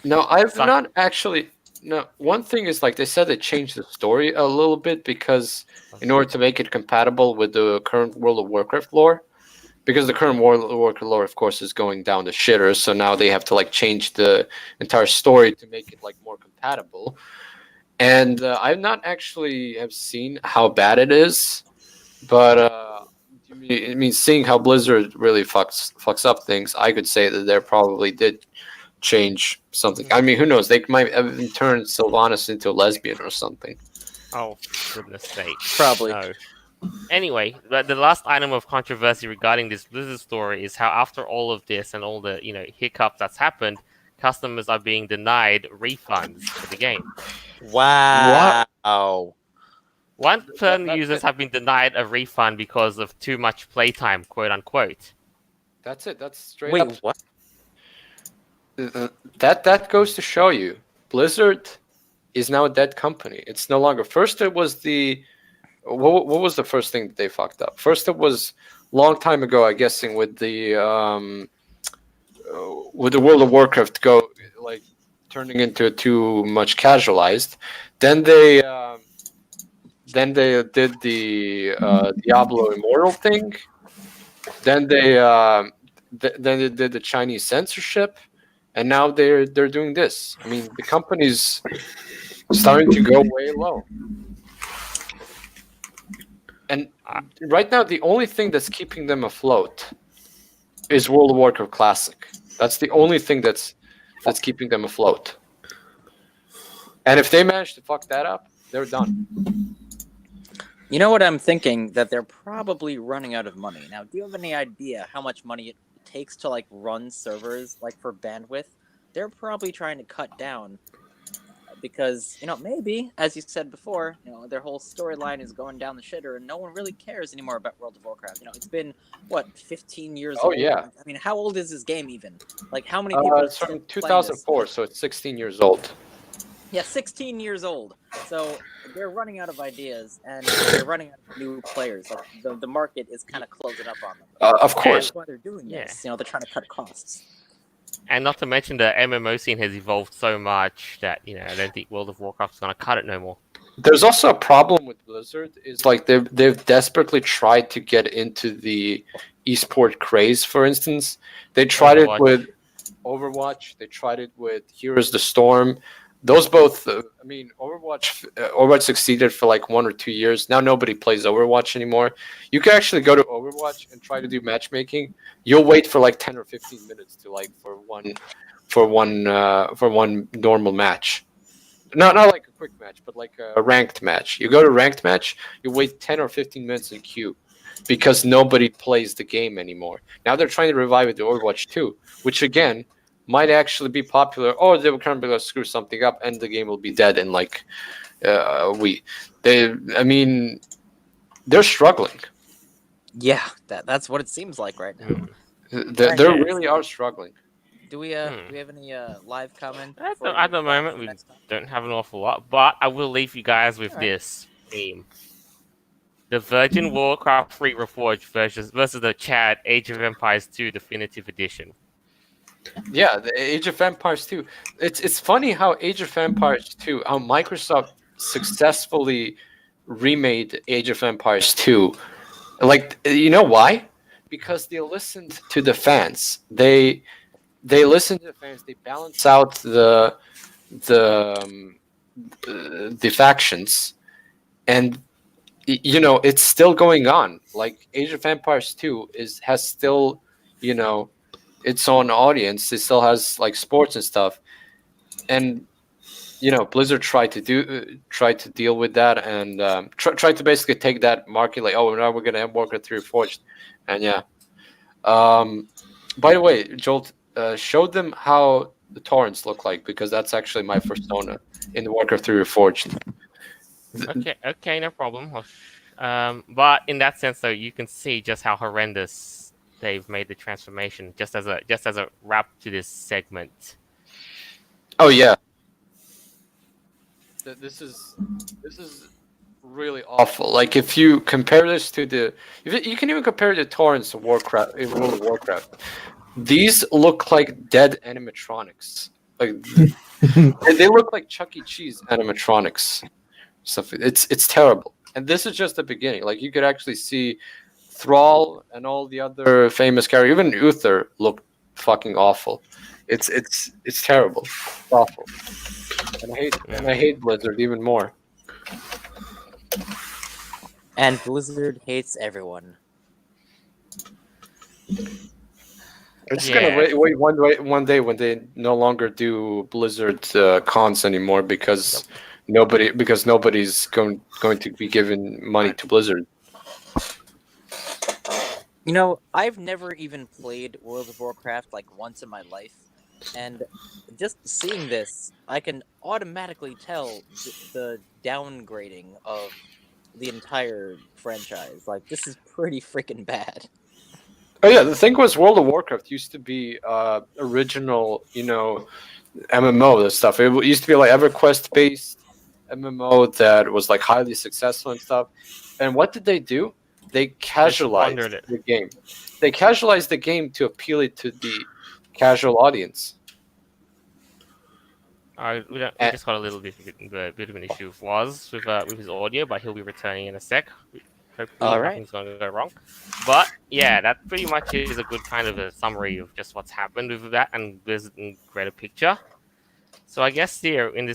no, I've not actually. No, one thing is like they said they changed the story a little bit because in order to make it compatible with the current World of Warcraft lore. Because the current World of Warcraft lore, of course, is going down the shitter, so now they have to like change the entire story to make it like more compatible. And I've not actually have seen how bad it is, but I mean, seeing how Blizzard really fucks up things, I could say that they probably did change something. I mean, who knows? They might have turned Sylvanas into a lesbian or something. Oh, goodness sake! Probably. No. Anyway, the last item of controversy regarding this Blizzard story is how after all of this and all the hiccup that's happened, customers are being denied refunds for the game. Wow. Certain that's users it. have been denied a refund because of too much playtime, quote unquote. That's it. That's straight Wait, up. what? That goes to show you, Blizzard is now a dead company. It's no longer. First, it was the what was the first thing that they fucked up? First, it was long time ago, I guessing, with the World of Warcraft like turning into too much casualized. Then they did the Diablo Immortal thing. Then then they did the Chinese censorship, and now they're doing this. I mean, the company's starting to go way low. And right now, the only thing that's keeping them afloat is World of Warcraft Classic. That's the only thing that's keeping them afloat. And if they manage to fuck that up, they're done. You know what I'm thinking? That they're probably running out of money. Now, do you have any idea how much money it takes to like run servers, like for bandwidth? They're probably trying to cut down because, you know, maybe, as you said before, you know, their whole storyline is going down the shitter and no one really cares anymore about World of Warcraft. You know, it's been, what, 15 years Oh, old? yeah. I mean, how old is this game even? Like, how many people It's still from playing 2004, this? so it's 16 years old. Yeah, 16 years old. So they're running out of ideas and they're running out of new players. Like the market is kind of closing up on them. Of course. That's why they're doing Yeah. this. You know, they're trying to cut costs. And not to mention the MMO scene has evolved so much that, you know, I don't think World of Warcraft's gonna cut it no more. There's also a problem with Blizzard. Is like they've desperately tried to get into the esport craze. For instance, they tried it with Overwatch. They tried it with Heroes of the Storm. Those both. I mean, Overwatch succeeded for like 1 or 2 years. Now nobody plays Overwatch anymore. You can actually go to Overwatch and try to do matchmaking. You'll wait for like 10 or 15 minutes to like for one normal match. Not like a quick match, but like a ranked match. You go to ranked match, you wait 10 or 15 minutes in queue because nobody plays the game anymore. Now they're trying to revive it to Overwatch 2, which again might actually be popular, or they will kind of screw something up and the game will be dead in like a week. I mean, they're struggling. Yeah, that's what it seems like right now. They really are struggling. Do we have any live comment? At the moment, we don't have an awful lot, but I will leave you guys with this theme. The Virgin Warcraft 3 Reforged versus the Chad Age of Empires 2 Definitive Edition. Yeah, the Age of Empires 2. It's funny how Age of Empires 2, how Microsoft successfully remade Age of Empires 2. Like, you know why? Because they listened to the fans. They listen to the fans. They balance out the factions, and you know it's still going on. Like Age of Empires 2 has still, you know, its own audience. It still has like sports and stuff, and you know Blizzard tried to deal with that and tried to basically take that market. Like, oh, now we're gonna have Warcraft 3 Reforged, and yeah. By the way, Jolt. Showed them how the torrents look like because that's actually my persona in the Warcraft 3 Reforged. Okay, no problem. But in that sense, though, you can see just how horrendous they've made the transformation. Just as a wrap to this segment. Oh yeah, this is really awful. Like if you compare this to you can even compare the torrents of Warcraft in World of Warcraft. These look like dead animatronics. Like they look like Chuck E. Cheese animatronics. Stuff. It's terrible. And this is just the beginning. Like you could actually see Thrall and all the other famous characters. Even Uther look fucking awful. It's terrible. It's awful. And I hate Blizzard even more. And Blizzard hates everyone. I'm just gonna wait one day when they no longer do Blizzard cons anymore because nobody's going to be giving money to Blizzard. You know, I've never even played World of Warcraft like once in my life, and just seeing this, I can automatically tell the downgrading of the entire franchise. Like, this is pretty freaking bad. Oh yeah, the thing was, World of Warcraft used to be original, MMO and stuff. It used to be like EverQuest based MMO that was like highly successful and stuff. And what did they do? They casualized squandered it. the game. They casualized the game to appeal it to the casual audience. We just got a little bit of an issue with his audio, but he'll be returning in a sec. Hopefully All right. nothing's going to go wrong. But yeah, that pretty much is a good kind of a summary of just what's happened with that, and there's a greater picture. So I guess here in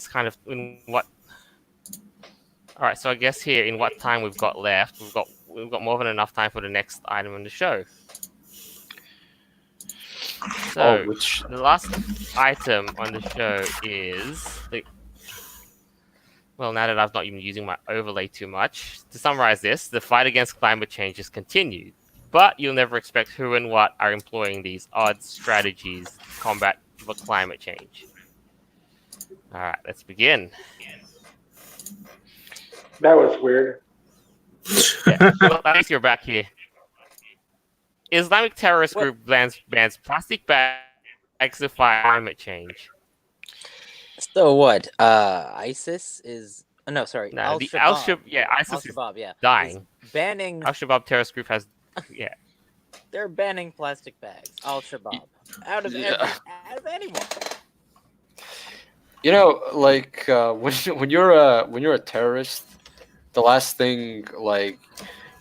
what time we've got left, we've got more than enough time for the next item in the show. So the last item on the show is well, now that I've not even using my overlay too much, to summarize this, the fight against climate change is continued, but you'll never expect who and what are employing these odd strategies to combat the climate change. All right, let's begin. That was weird. Yeah. Well, at least you're back here. Islamic terrorist group bans plastic bags to fight climate change. So what? ISIS is... no, sorry. No, Al-Shabaab. ISIS is Al-Shabaab, yeah. dying. Is banning... Al-Shabaab terrorist group has... Yeah. They're banning plastic bags. Al-Shabaab. Out of anyone. Like when you're a terrorist, the last thing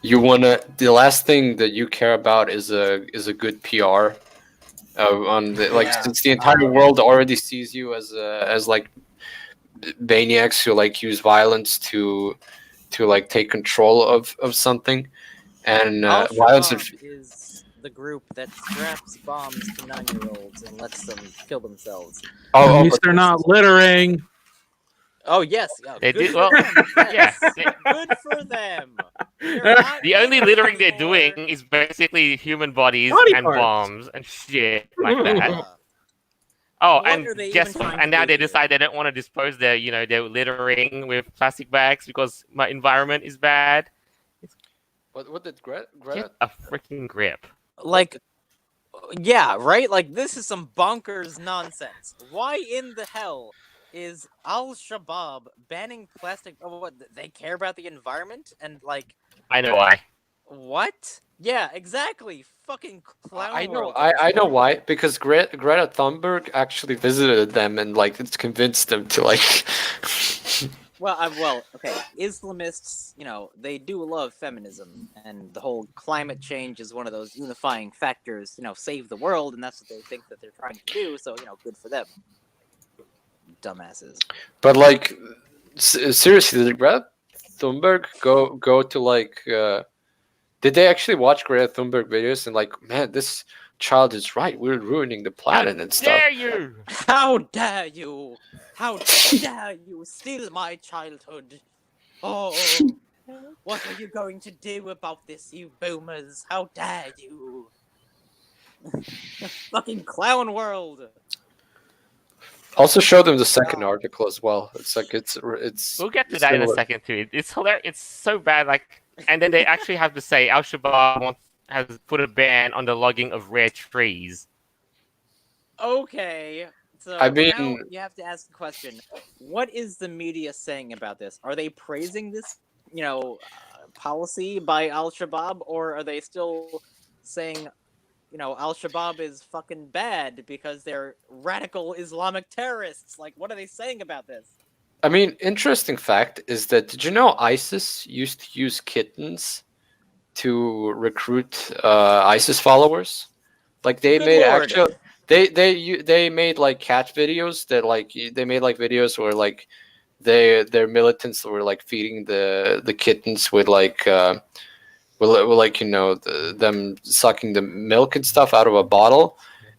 the last thing that you care about is a good PR. Since the entire world already sees you as like maniacs who like use violence to like take control of something, and violence is the group that straps bombs to 9-year-olds and lets them kill themselves. At least they're not littering. Oh yes, they good do. for Well, them, yes. yeah. Good for them. Not The only littering they're anymore. doing is basically human bodies Body and parts. bombs and shit like that. Uh, Oh, What and are they guess even what? trying And to now do they here? decide they don't want to dispose their littering with plastic bags because my environment is bad. what did Greta? Get a freaking grip. like, yeah, right? Like, this is some bonkers nonsense. Why in the hell is Al-Shabaab banning plastic? Oh, what? They care about the environment? And, like, I know why. what? Yeah, exactly. Fucking clown I know world. I know why, because Greta Thunberg actually visited them and like it's convinced them to like. Well, okay. Islamists, they do love feminism, and the whole climate change is one of those unifying factors. Save the world, and that's what they think that they're trying to do. So, good for them. Dumbasses. But like, seriously, did Greta Thunberg go to like? Did they actually watch Greta Thunberg videos and like, man, this child is right. We're ruining the planet and stuff. Dare you? How dare you? How dare you steal my childhood? Oh, what are you going to do about this, you boomers? How dare you? Fucking clown world. Also, show them the second article as well. It's like it's. We'll get to that in a second too. It's hilarious. It's so bad. Like, and then they actually have to say Al Shabaab has put a ban on the logging of rare trees. Okay, so I mean- now you have to ask the question: what is the media saying about this? Are they praising this, policy by Al Shabaab, or are they still saying, Al Shabaab is fucking bad because they're radical Islamic terrorists? Like, what are they saying about this? I mean, interesting fact is that did you know ISIS used to use kittens to recruit ISIS followers? Like they Good made lord. actual they made like cat videos that like they made like videos where like their militants were like feeding the kittens with like them sucking the milk and stuff out of a bottle,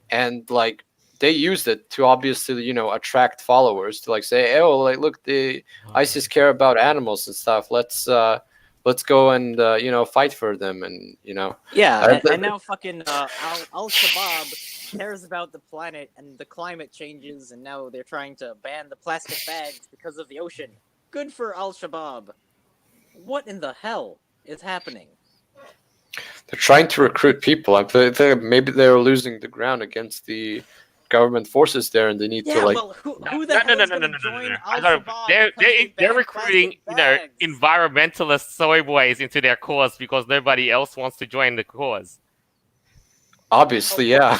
and like they used it to obviously attract followers to like say, oh, like look, the ISIS care about animals and stuff. Let's go and fight for them and Yeah, and now fucking Al Shabaab cares about the planet and the climate changes, and now they're trying to ban the plastic bags because of the ocean. Good for Al Shabaab. What in the hell is happening? They're trying to recruit people. Maybe they're losing the ground against the government forces there, and they need to Yeah, like. well, who the hell is going to join Al No. Shabaab? They're recruiting, environmentalist soy boys into their cause because nobody else wants to join the cause. Obviously, yeah.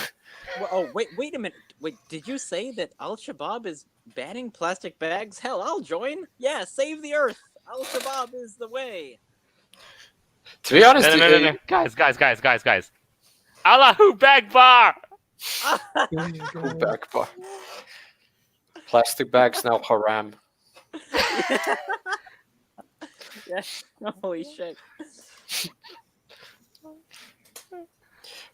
Wait a minute. Wait, did you say that Al Shabaab is banning plastic bags? Hell, I'll join. Yeah, save the Earth. Al Shabaab is the way. To be honest, No. Guys. Allahu Akbar! Go back bar. Plastic bags now haram. Yeah, holy shit.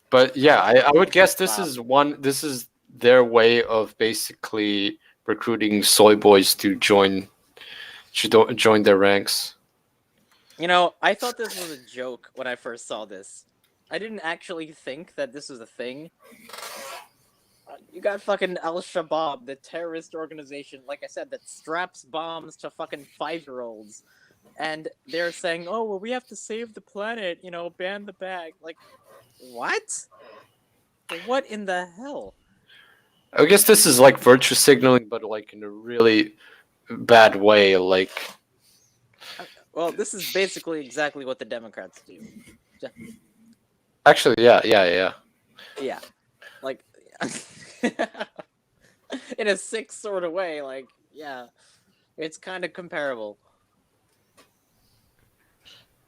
But yeah, I would guess this is their way of basically recruiting soy boys to join their ranks. You know, I thought this was a joke when I first saw this. I didn't actually think that this was a thing. You got fucking Al Shabaab, the terrorist organization, like I said, that straps bombs to fucking 5-year-olds. And they're saying, oh, well, we have to save the planet, ban the bag. Like, what? What in the hell? I guess this is like virtue signaling, but like in a really bad way. Like, well, this is basically exactly what the Democrats do. actually, yeah. Yeah, like in a sick sort of way. Like, yeah, it's kind of comparable.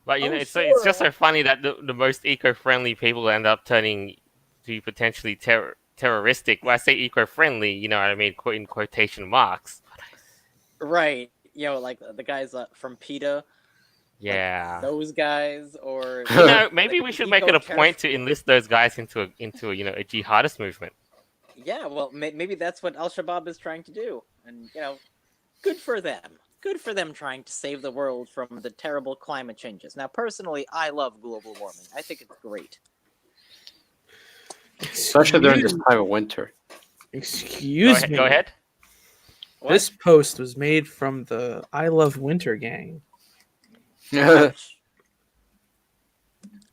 But it's just so funny that the most eco-friendly people end up turning to potentially terroristic. When I say eco-friendly, you know what I mean, in quotation marks. Right. Like the guys from PETA. Yeah. Like those guys, or maybe we should make it a point to enlist those guys into a jihadist movement. Yeah, well, maybe that's what Al Shabaab is trying to do, and good for them. Good for them trying to save the world from the terrible climate changes. Now, personally, I love global warming. I think it's great. Especially during this time of winter. Excuse me. Go ahead. What? This post was made from the I Love Winter gang. Well,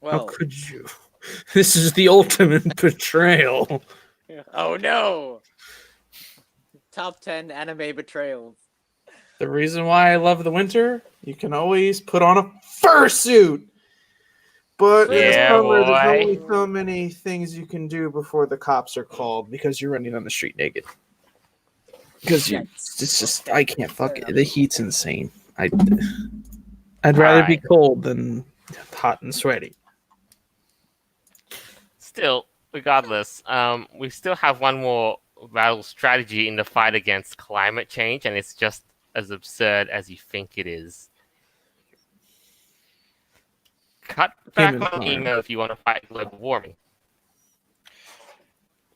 how could you? This is the ultimate betrayal. Oh no! Top 10 anime betrayals. The reason why I love the winter, you can always put on a fursuit. But in the summer, there's only so many things you can do before the cops are called because you're running on the street naked. Because it's just, I can't fuck it. The heat's insane. I'd rather be cold than hot and sweaty. Still, regardless, we still have one more battle strategy in the fight against climate change, and it's just as absurd as you think it is. Cut back on email if you want to fight global warming.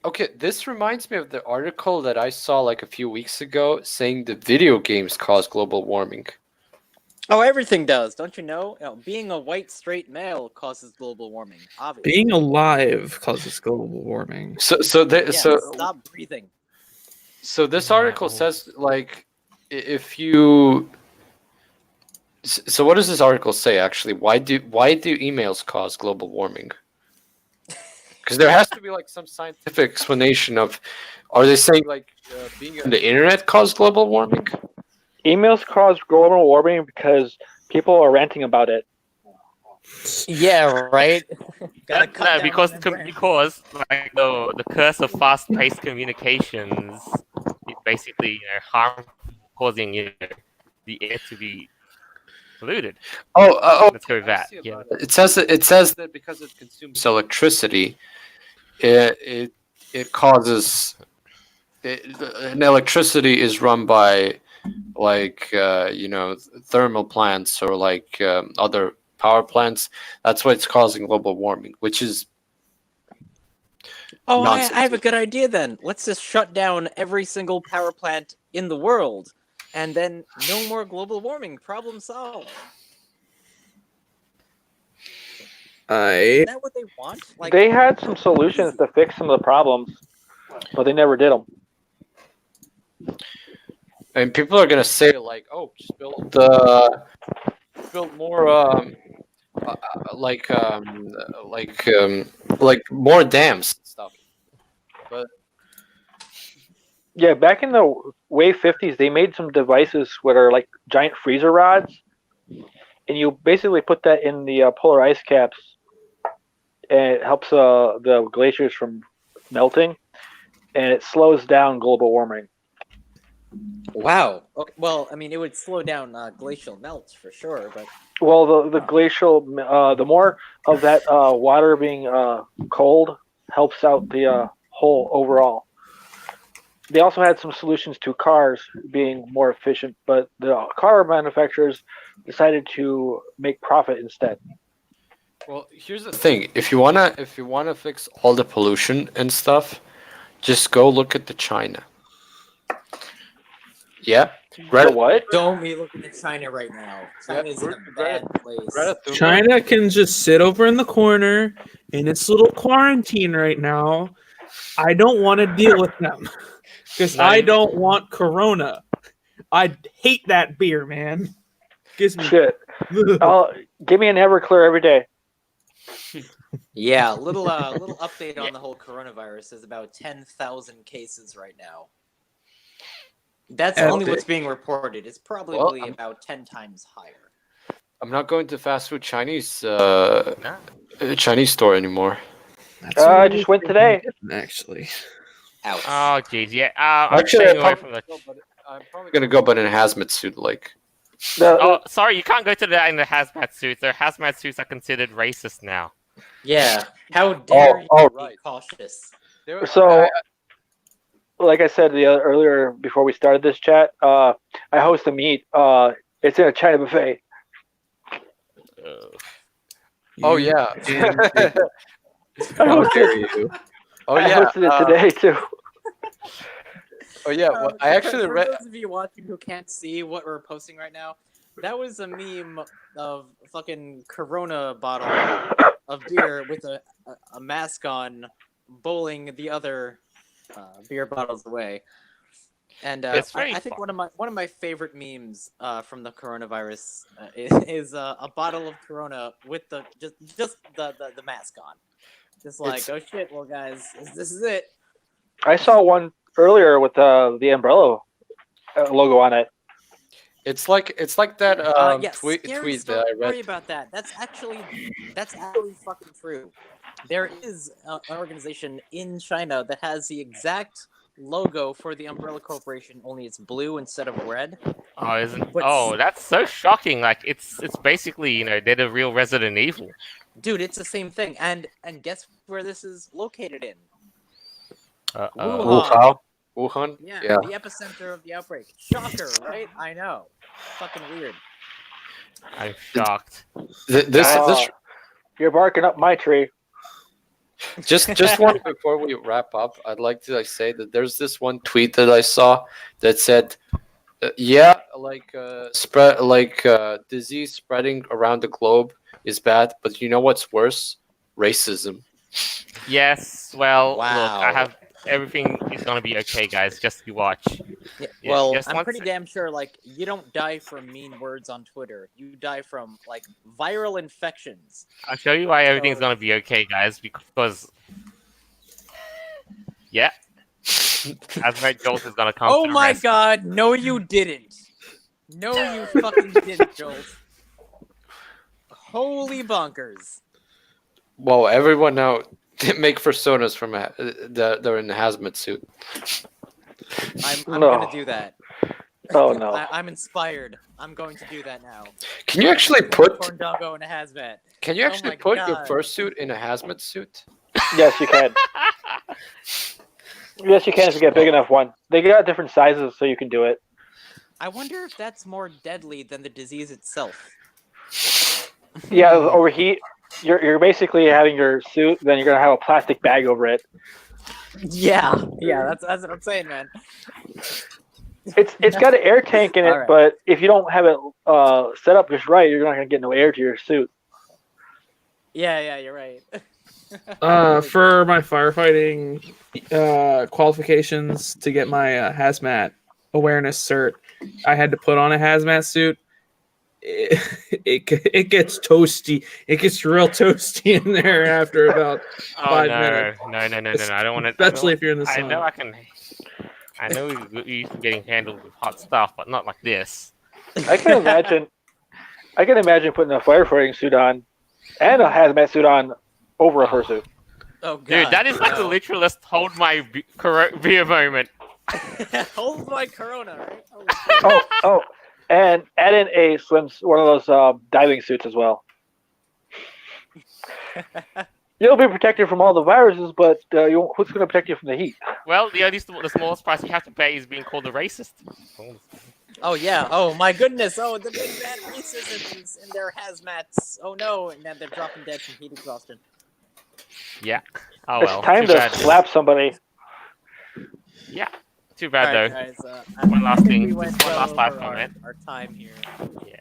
Okay, this reminds me of the article that I saw like a few weeks ago saying that video games cause global warming. Oh, everything does, don't you know? Being a white straight male causes global warming. Obviously. Being alive causes global warming. So stop breathing. So this article says like if you. So what does this article say actually? Why do emails cause global warming? Because there has to be like some scientific explanation of. Are they saying like being on the internet caused global warming? Emails cause global warming because people are ranting about it. Yeah, right. Because like the curse of fast-paced communications, it basically harm, causing the air to be polluted. Let's go with that. Yeah. It says that because it consumes electricity, it causes. And electricity is run by like thermal plants or like other power plants. That's why it's causing global warming, which is nonsense. I have a good idea then. Let's just shut down every single power plant in the world, and then no more global warming. Problem solved. Is that what they want? Like, they had some solutions to fix some of the problems, but they never did them. And people are gonna say like, "Oh, just build build more like more dams and stuff. But Yeah, back in the Wave 50s, they made some devices that are like giant freezer rods, and you basically put that in the polar ice caps, and it helps the glaciers from melting, and it slows down global warming. Wow. Okay. Well, I mean, it would slow down glacial melt for sure, but Well, the glacial, the more of that water being cold helps out the whole overall. They also had some solutions to cars being more efficient, but the car manufacturers decided to make profit instead. well, here's the thing: if you wanna fix all the pollution and stuff, just go look at the China. Yeah, The what? don't be looking at China right now. China's in a bad place. Greta Thunberg. China can just sit over in the corner in its little quarantine right now. I don't want to deal with them because I don't want Corona. I hate that beer, man. Gives me Shit. Give me an Everclear every day. Yeah, little update on the whole coronavirus. There's about 10,000 cases right now. That's only what's being reported. It's probably about 10 times higher. I'm not going to fast food Chinese Chinese store anymore. I just went today. Actually. Ouch. Oh, jeez, yeah. I'm Actually, staying away from the. I'm probably gonna go, but in a hazmat suit, like. Oh, sorry, you can't go to that in the hazmat suits. Their hazmat suits are considered racist now. Yeah. How dare you right. be cautious? So, like I said earlier before we started this chat, I host a meet. It's in a China buffet. Oh yeah. How dare you? Oh I yeah. hosted it today too. Oh yeah. Well, I actually for read. those of you watching who can't see what we're posting right now, that was a meme of a fucking Corona bottle of beer with a mask on, bowling the other beer bottles away. And I think one of my favorite memes from the coronavirus is a bottle of Corona with the just the mask on. Just like, oh shit, well guys, this is it. I saw one earlier with the umbrella logo on it. It's like that Yes, tweet scary that I read. story about that. That's actually fucking true. There is an organization in China that has the exact logo for the Umbrella Corporation, only it's blue instead of red. Oh, isn't? But- Oh, that's so shocking. Like it's basically they're the real Resident Evil. Dude, it's the same thing. And guess where this is located in? Wuhan. Yeah, Yeah. the epicenter of the outbreak. Shocker, right? I know. Fucking weird. I'm shocked. This You're barking up my tree. just one before we wrap up. I'd like to say that there's this one tweet that I saw that said, disease spreading around the globe is bad, but you know what's worse? Racism. Yes. Well, Wow. look, I have everything is gonna be okay, guys. Just you watch. Yeah, Yeah, well, just I'm one pretty sec. damn sure, like, you don't die from mean words on Twitter. You die from, like, viral infections. I'll show you why everything's So- gonna be okay, guys. Because yeah, Hazmat Jolt is gonna come. Oh to the my rescue. god, no you didn't. No you fucking didn't, Jolt. Holy bonkers. Well, everyone now make personas from they're in a hazmat suit. I'm No. gonna do that. Oh no. I'm inspired. I'm going to do that now. Can you actually Corn doggo in a hazmat. Can you Oh actually my put your God. fursuit in a hazmat suit? Yes, you can. Yes, you can if you get a big enough one. They got different sizes, so you can do it. I wonder if that's more deadly than the disease itself. Yeah, overheat. You're basically having your suit, then you're gonna have a plastic bag over it. Yeah, that's what I'm saying, man. It's got an air tank in it, Alright. but if you don't have it set up just right, you're not gonna get no air to your suit. Yeah, you're right. For my firefighting qualifications to get my hazmat awareness cert, I had to put on a hazmat suit. it gets toasty. It gets real toasty in there after about Oh 5 no, minutes. no! I don't want to. Especially if you're in the I sun. know I can. I know we're used to getting handled with hot stuff, but not like this. I can imagine. I can imagine putting a firefighting suit on and a hazmat suit on over a fursuit. Oh god. Dude, that is like the no. literalist hold my beer moment. Hold my corona, right? Oh, and add in a one of those diving suits as well. You'll be protected from all the viruses, but who's going to protect you from the heat? Well, the smallest price you have to pay is being called a racist. Oh yeah. Oh my goodness. Oh, the big bad racism in their hazmats. Oh no, and then they're dropping dead from heat exhaustion. Yeah. Oh It's well. time Too to bad. slap somebody. Yeah. Too bad Alright, though. guys. One last I think thing. we went Just one well last live over comment. our time here. Yeah.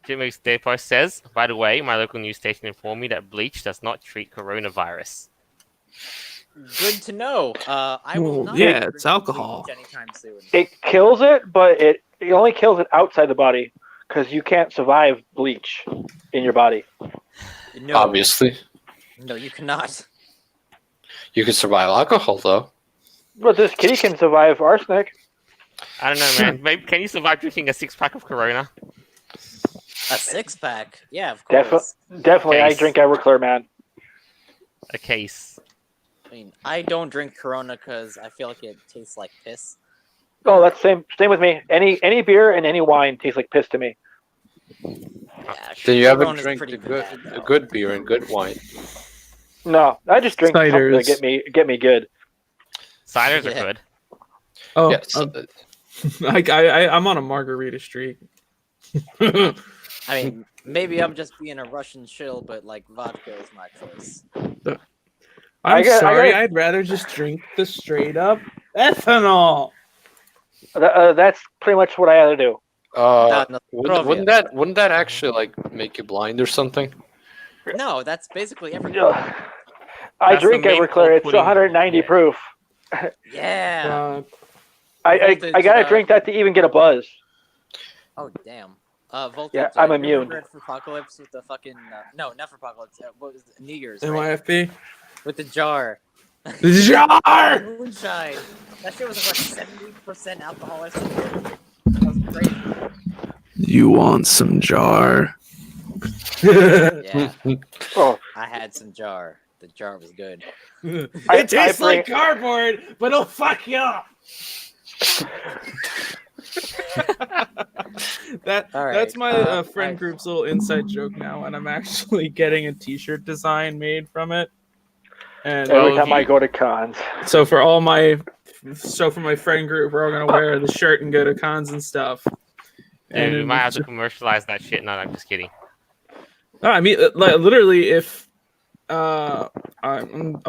Jimmy's Day Post says, by the way, my local news station informed me that bleach does not treat coronavirus. Good to know. I will Well, not. yeah, be it's drinking alcohol. bleach anytime soon. It kills it, but it only kills it outside the body because you can't survive bleach in your body. No, Obviously, no, you cannot. you can survive alcohol though. But this kitty can survive arsenic. I don't know, man. Maybe can you survive drinking a 6-pack of Corona? A 6-pack? Yeah, of course. Definitely, I Case. drink Everclear, man. A case. I mean, I don't drink Corona because I feel like it tastes like piss. Oh, that's same with me. Any beer and any wine tastes like piss to me. Yeah, Then you haven't Corona's drank pretty the bad, though. good beer and good wine. No, I just drink something to Ciders. get me good. Ciders Yeah. are good. Oh, Yes. I'm on a margarita streak. I mean, maybe I'm just being a Russian shill, but like vodka is my choice. I'm I sorry. got- I'd rather just drink the straight up ethanol. That's pretty much what I had to do. No, Wouldn't that actually like make you blind or something? no, that's basically everything. Ugh. I That's the drink main Everclear. It's pudding. 190 Yeah. proof. Yeah. I Voltage, gotta drink that to even get a buzz. Oh damn. Voltage. Yeah, I'm you immune. remember at Apocalypse with the fucking no, not for Apocalypse. What was it? New Year's? Am Right? I FP? With the jar. The jar. Moonshine. That shit was like 70% alcohol or something. That was crazy. You want some jar? Yeah, Oh, I had some jar. The jar was good. It tastes like cardboard, but it'll fuck you up. That's Alright, my friend group's little inside joke now, and I'm actually getting a T-shirt design made from it. And every Well, time I go to cons. so for my friend group, we're all gonna wear the shirt and go to cons and stuff. Dude, we And might have to commercialize that shit. No, I'm just kidding. no, I mean, like, literally, if I'm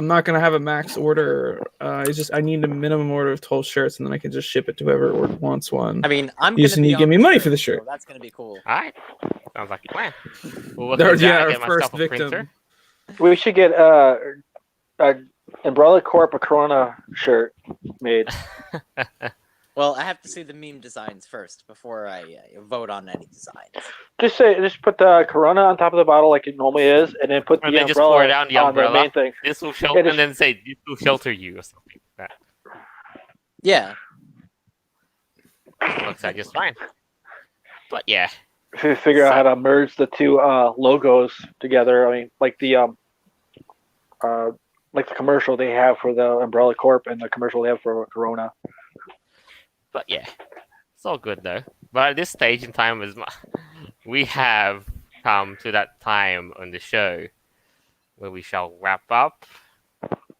not gonna have a max order, it's just I need a minimum order of 12 shirts, and then I can just ship it to whoever wants one. I mean, I'm You just gonna need be to give on me the money for the shirt. So that's gonna be cool. Alright. Sounds like a plan. We'll work There- with that, yeah, our get first myself a victim. printer. We should get a Umbrella Corp a Corona shirt made. Well, I have to see the meme designs first before I vote on any designs. Just put the Corona on top of the bottle like it normally is, and then put And the then just umbrella pour it out in the on umbrella. the main thing. This will shelter, just- and then say this will shelter you or something like Yeah. that. Looks like just fine. But yeah, If we figure out how to merge the two logos together, I mean, like the commercial they have for the Umbrella Corp and the commercial they have for Corona. but yeah, it's all good though. But at this stage in time, we have come to that time on the show where we shall wrap up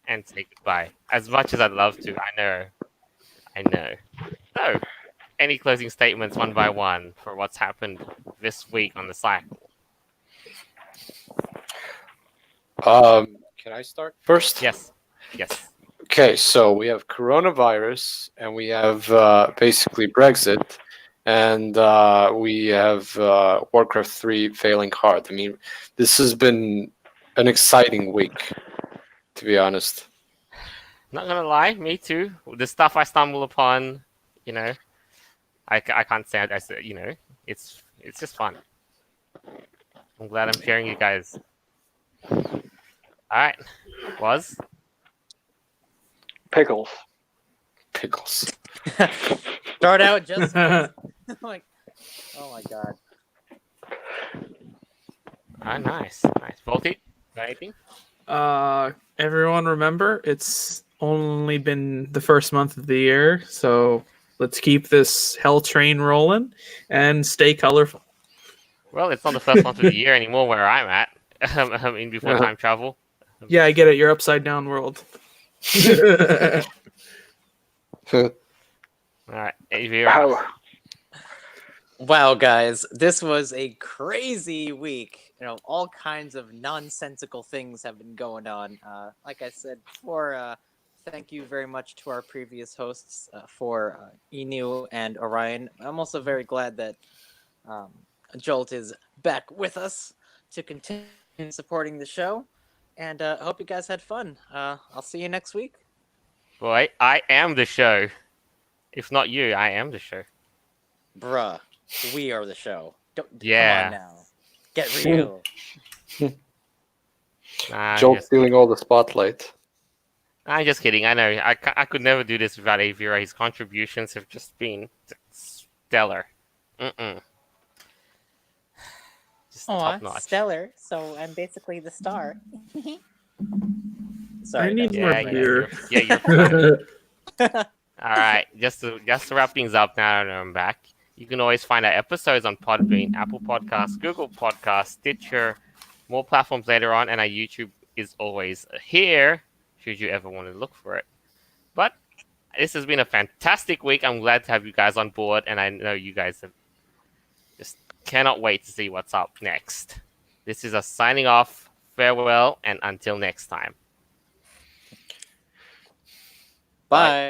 and say goodbye. As much as I'd love to, I know. So, any closing statements one by one for what's happened this week on the cycle? Can I start first? Yes. Okay, so we have coronavirus, and we have basically Brexit, and we have Warcraft 3 failing hard. I mean, this has been an exciting week, to be honest. Not gonna lie, me too. The stuff I stumble upon, I can't say I said, it's just fun. I'm glad I'm sharing you guys. All right, was Pickles. Pickles. Start out just like, oh my god. nice. Volty, got anything? Everyone remember, it's only been the first month of the year, so let's keep this hell train rolling and stay colorful. Well, it's not the first month of the year anymore where I'm at. I mean, before time travel. Yeah, I get it. You're upside down world. All right, Avery, How? Wow, guys, this was a crazy week. All kinds of nonsensical things have been going on. Like I said before, thank you very much to our previous hosts for Inu and Orion. I'm also very glad that Jolt is back with us to continue supporting the show. And I hope you guys had fun. I'll see you next week. boy, I am the show. If not you, I am the show. Bruh, we are the show. Yeah. Come on now. Get real. Nah, Jolt stealing all the spotlight. I'm just kidding. I know. I could never do this without Avira. His contributions have just been stellar. Just top notch. Stellar. So I'm basically the star. I Sorry. need that's more my beer. You're All right, just to wrap things up now that I'm back. You can always find our episodes on Podbean, Apple Podcasts, Google Podcasts, Stitcher, more platforms later on, and our YouTube is always here, should you ever want to look for it. But this has been a fantastic week. I'm glad to have you guys on board, and I know you guys have just cannot wait to see what's up next. This is us signing off. Farewell, and until next time. Bye.